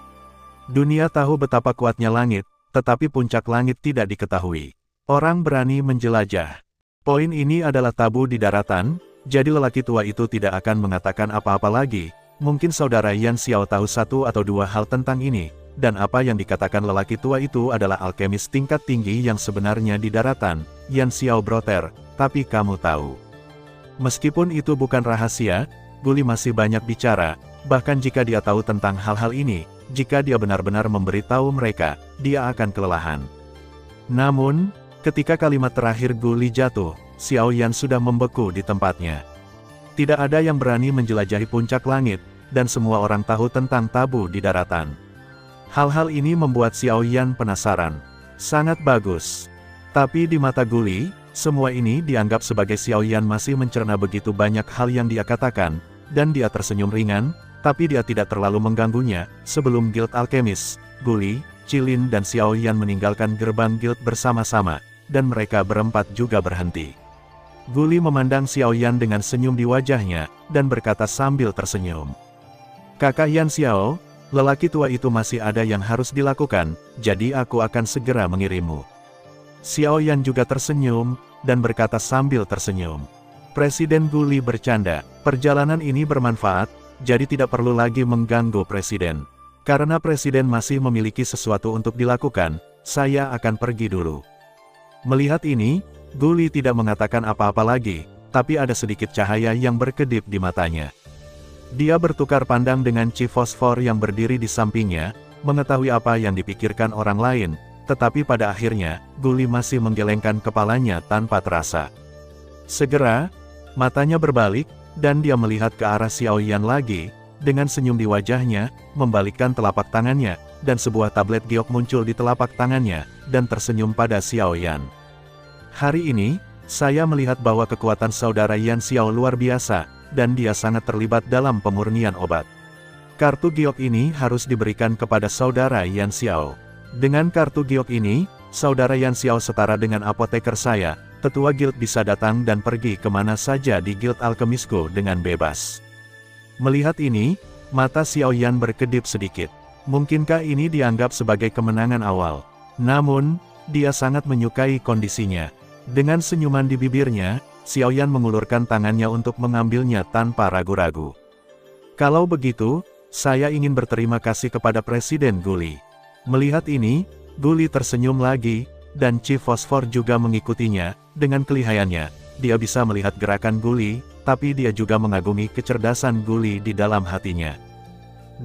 A: Dunia tahu betapa kuatnya langit, tetapi puncak langit tidak diketahui. Orang berani menjelajah. Poin ini adalah tabu di daratan, jadi lelaki tua itu tidak akan mengatakan apa-apa lagi. Mungkin saudara Yan Xiao tahu satu atau dua hal tentang ini. Dan apa yang dikatakan lelaki tua itu adalah alkemis tingkat tinggi yang sebenarnya di daratan, Yan Xiao Broter, tapi kamu tahu. Meskipun itu bukan rahasia, Guli masih banyak bicara, bahkan jika dia tahu tentang hal-hal ini, jika dia benar-benar memberitahu mereka, dia akan kelelahan. Namun, ketika kalimat terakhir Guli jatuh, Xiao Yan sudah membeku di tempatnya. Tidak ada yang berani menjelajahi puncak langit, dan semua orang tahu tentang tabu di daratan. Hal-hal ini membuat Xiao Yan penasaran. Sangat bagus. Tapi di mata Guli, semua ini dianggap sebagai Xiao Yan masih mencerna begitu banyak hal yang dia katakan, dan dia tersenyum ringan, tapi dia tidak terlalu mengganggunya. Sebelum Guild Alkemis, Guli, Qilin dan Xiao Yan meninggalkan gerbang guild bersama-sama, dan mereka berempat juga berhenti. Guli memandang Xiao Yan dengan senyum di wajahnya, dan berkata sambil tersenyum. Kakak Yan Xiao, lelaki tua itu masih ada yang harus dilakukan, jadi aku akan segera mengirimmu. Xiao Yan juga tersenyum, dan berkata sambil tersenyum. Presiden Guli bercanda, perjalanan ini bermanfaat, jadi tidak perlu lagi mengganggu Presiden. Karena Presiden masih memiliki sesuatu untuk dilakukan, saya akan pergi dulu. Melihat ini, Guli tidak mengatakan apa-apa lagi, tapi ada sedikit cahaya yang berkedip di matanya. Dia bertukar pandang dengan Chief Fosfor yang berdiri di sampingnya, mengetahui apa yang dipikirkan orang lain, tetapi pada akhirnya, Guli masih menggelengkan kepalanya tanpa terasa. Segera, matanya berbalik, dan dia melihat ke arah Xiao Yan lagi, dengan senyum di wajahnya, membalikkan telapak tangannya, dan sebuah tablet giok muncul di telapak tangannya, dan tersenyum pada Xiao Yan. Hari ini, saya melihat bahwa kekuatan saudara Yan Xiao luar biasa, dan dia sangat terlibat dalam pemurnian obat. Kartu giok ini harus diberikan kepada saudara Yan Xiao. Dengan kartu giok ini, saudara Yan Xiao setara dengan apoteker saya, tetua guild bisa datang dan pergi kemana saja di guild alkemisku dengan bebas. Melihat ini, mata Xiao Yan berkedip sedikit. Mungkinkah ini dianggap sebagai kemenangan awal? Namun, dia sangat menyukai kondisinya. Dengan senyuman di bibirnya, Xiao Yan mengulurkan tangannya untuk mengambilnya tanpa ragu-ragu. Kalau begitu, saya ingin berterima kasih kepada Presiden Guli. Melihat ini, Guli tersenyum lagi, dan Chief Fosfor juga mengikutinya. Dengan kelihayannya, dia bisa melihat gerakan Guli, tapi dia juga mengagumi kecerdasan Guli di dalam hatinya.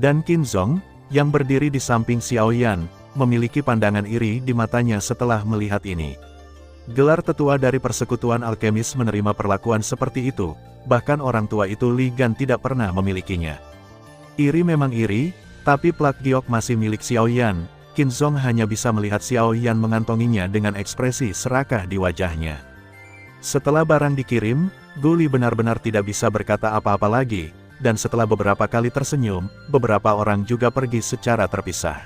A: Dan Qin Zong, yang berdiri di samping Xiao Yan, memiliki pandangan iri di matanya setelah melihat ini. Gelar tetua dari persekutuan alkemis menerima perlakuan seperti itu, bahkan orang tua itu Li Gan tidak pernah memilikinya. Iri memang iri, tapi plat giok masih milik Xiao Yan. Qin Zong hanya bisa melihat Xiao Yan mengantonginya dengan ekspresi serakah di wajahnya. Setelah barang dikirim, Guli benar-benar tidak bisa berkata apa-apa lagi, dan setelah beberapa kali tersenyum, beberapa orang juga pergi secara terpisah.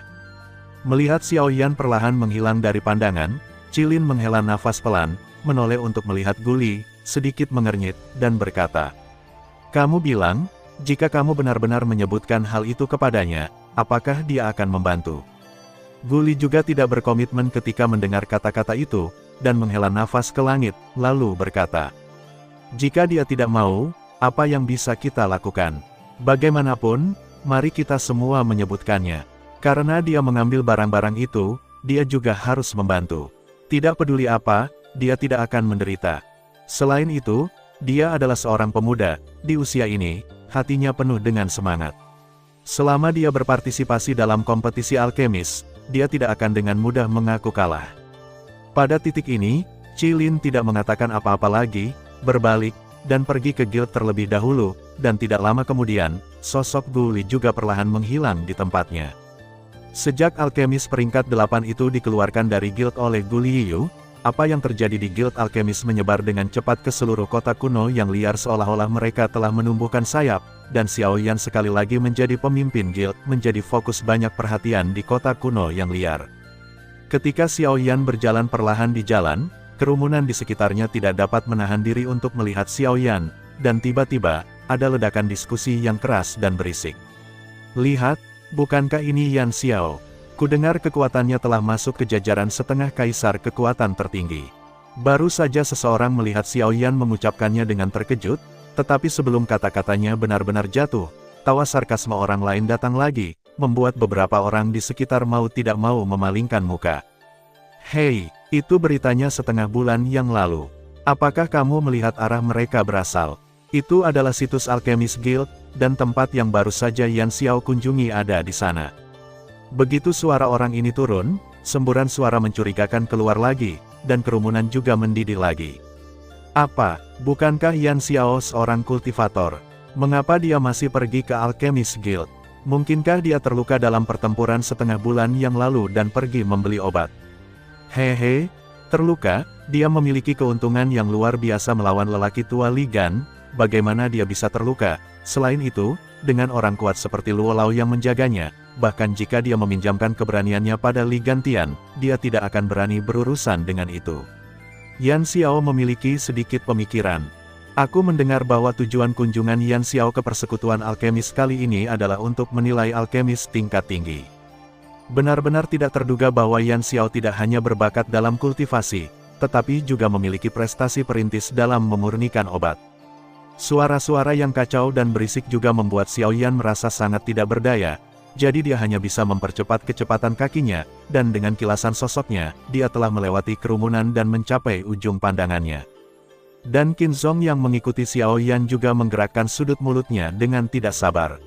A: Melihat Xiao Yan perlahan menghilang dari pandangan, Qilin menghela nafas pelan, menoleh untuk melihat Guli, sedikit mengernyit, dan berkata, "Kamu bilang, jika kamu benar-benar menyebutkan hal itu kepadanya, apakah dia akan membantu?" Guli juga tidak berkomitmen ketika mendengar kata-kata itu, dan menghela nafas ke langit, lalu berkata, "Jika dia tidak mau, apa yang bisa kita lakukan? Bagaimanapun, mari kita semua menyebutkannya." Karena dia mengambil barang-barang itu, dia juga harus membantu. Tidak peduli apa, dia tidak akan menderita. Selain itu, dia adalah seorang pemuda, di usia ini, hatinya penuh dengan semangat. Selama dia berpartisipasi dalam kompetisi alkemis, dia tidak akan dengan mudah mengaku kalah. Pada titik ini, Qilin tidak mengatakan apa-apa lagi, berbalik, dan pergi ke guild terlebih dahulu, dan tidak lama kemudian, sosok Gu Li juga perlahan menghilang di tempatnya. Sejak alkemis peringkat 8 itu dikeluarkan dari guild oleh Gu Liyu, apa yang terjadi di guild alkemis menyebar dengan cepat ke seluruh kota kuno yang liar seolah-olah mereka telah menumbuhkan sayap, dan Xiao Yan sekali lagi menjadi pemimpin guild, menjadi fokus banyak perhatian di kota kuno yang liar. Ketika Xiao Yan berjalan perlahan di jalan, kerumunan di sekitarnya tidak dapat menahan diri untuk melihat Xiao Yan, dan tiba-tiba, ada ledakan diskusi yang keras dan berisik. Lihat, bukankah ini Yan Xiao? Kudengar kekuatannya telah masuk ke jajaran setengah kaisar kekuatan tertinggi. Baru saja seseorang melihat Xiao Yan mengucapkannya dengan terkejut, tetapi sebelum kata-katanya benar-benar jatuh, tawa sarkasme orang lain datang lagi, membuat beberapa orang di sekitar mau tidak mau memalingkan muka. Hei, itu beritanya setengah bulan yang lalu. Apakah kamu melihat arah mereka berasal? Itu adalah situs Alchemist Guild, dan tempat yang baru saja Yan Xiao kunjungi ada di sana. Begitu suara orang ini turun, semburan suara mencurigakan keluar lagi, dan kerumunan juga mendidih lagi. Apa, bukankah Yan Xiao seorang kultivator? Mengapa dia masih pergi ke Alchemist Guild? Mungkinkah dia terluka dalam pertempuran setengah bulan yang lalu dan pergi membeli obat? Hehe, terluka, dia memiliki keuntungan yang luar biasa melawan lelaki tua Li Gan, bagaimana dia bisa terluka? Selain itu, dengan orang kuat seperti Luo Lao yang menjaganya, bahkan jika dia meminjamkan keberaniannya pada Li Gantian, dia tidak akan berani berurusan dengan itu. Yan Xiao memiliki sedikit pemikiran. Aku mendengar bahwa tujuan kunjungan Yan Xiao ke persekutuan alkemis kali ini adalah untuk menilai alkemis tingkat tinggi. Benar-benar tidak terduga bahwa Yan Xiao tidak hanya berbakat dalam kultivasi, tetapi juga memiliki prestasi perintis dalam memurnikan obat. Suara-suara yang kacau dan berisik juga membuat Xiao Yan merasa sangat tidak berdaya, jadi dia hanya bisa mempercepat kecepatan kakinya, dan dengan kilasan sosoknya, dia telah melewati kerumunan dan mencapai ujung pandangannya. Dan Qin Zong yang mengikuti Xiao Yan juga menggerakkan sudut mulutnya dengan tidak sabar.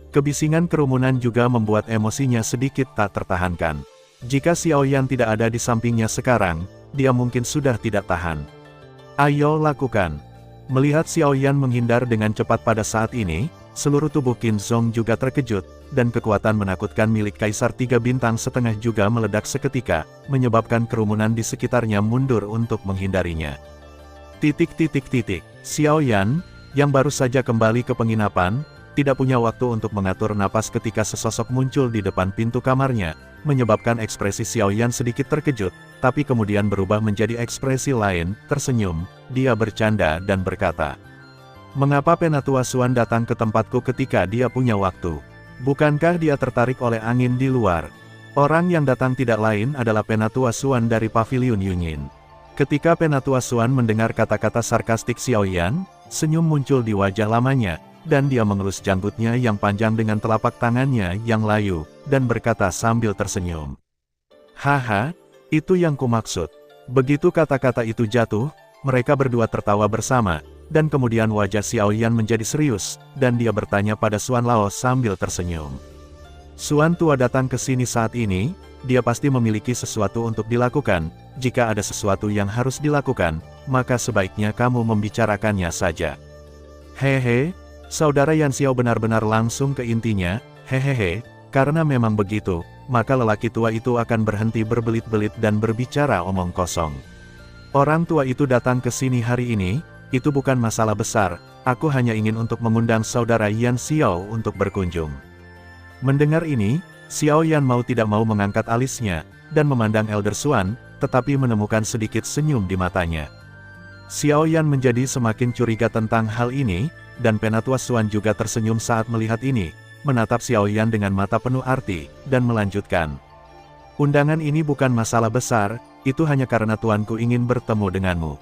A: Kebisingan kerumunan juga membuat emosinya sedikit tak tertahankan. Jika Xiao Yan tidak ada di sampingnya sekarang, dia mungkin sudah tidak tahan. Ayo lakukan. Melihat Xiao Yan menghindar dengan cepat pada saat ini, seluruh tubuh Qin Zong juga terkejut, dan kekuatan menakutkan milik Kaisar 3 bintang setengah juga meledak seketika, menyebabkan kerumunan di sekitarnya mundur untuk menghindarinya. Xiao Yan, yang baru saja kembali ke penginapan, tidak punya waktu untuk mengatur napas ketika sesosok muncul di depan pintu kamarnya, menyebabkan ekspresi Xiao Yan sedikit terkejut, tapi kemudian berubah menjadi ekspresi lain, tersenyum, dia bercanda dan berkata, "Mengapa Penatua Xuan datang ke tempatku ketika dia punya waktu? Bukankah dia tertarik oleh angin di luar?" Orang yang datang tidak lain adalah Penatua Xuan dari Paviliun Yunyin. Ketika Penatua Xuan mendengar kata-kata sarkastik Xiao Yan, senyum muncul di wajah lamanya, dan dia mengelus janggutnya yang panjang dengan telapak tangannya yang layu, dan berkata sambil tersenyum. "Haha, itu yang kumaksud." Begitu kata-kata itu jatuh, mereka berdua tertawa bersama, dan kemudian wajah Xiao Yan menjadi serius, dan dia bertanya pada Xuan Lao sambil tersenyum. "Xuan tua datang ke sini saat ini, dia pasti memiliki sesuatu untuk dilakukan. Jika ada sesuatu yang harus dilakukan, maka sebaiknya kamu membicarakannya saja." Hehe, saudara Yan Xiao benar-benar langsung ke intinya, hehehe, karena memang begitu, maka lelaki tua itu akan berhenti berbelit-belit dan berbicara omong kosong. Orang tua itu datang ke sini hari ini, itu bukan masalah besar, aku hanya ingin untuk mengundang saudara Yan Xiao untuk berkunjung. Mendengar ini, Xiao Yan mau tidak mau mengangkat alisnya, dan memandang Elder Xuan, tetapi menemukan sedikit senyum di matanya. Xiao Yan menjadi semakin curiga tentang hal ini, dan Penatua Xuan juga tersenyum saat melihat ini, menatap Xiao Yan dengan mata penuh arti, dan melanjutkan. "Undangan ini bukan masalah besar, itu hanya karena tuanku ingin bertemu denganmu."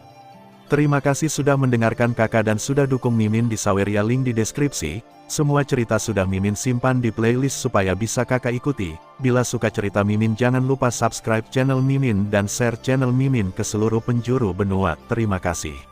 A: Terima kasih sudah mendengarkan kakak dan sudah dukung Mimin di Saweria, link di deskripsi. Semua cerita sudah Mimin simpan di playlist supaya bisa kakak ikuti. Bila suka cerita Mimin jangan lupa subscribe channel Mimin dan share channel Mimin ke seluruh penjuru benua. Terima kasih.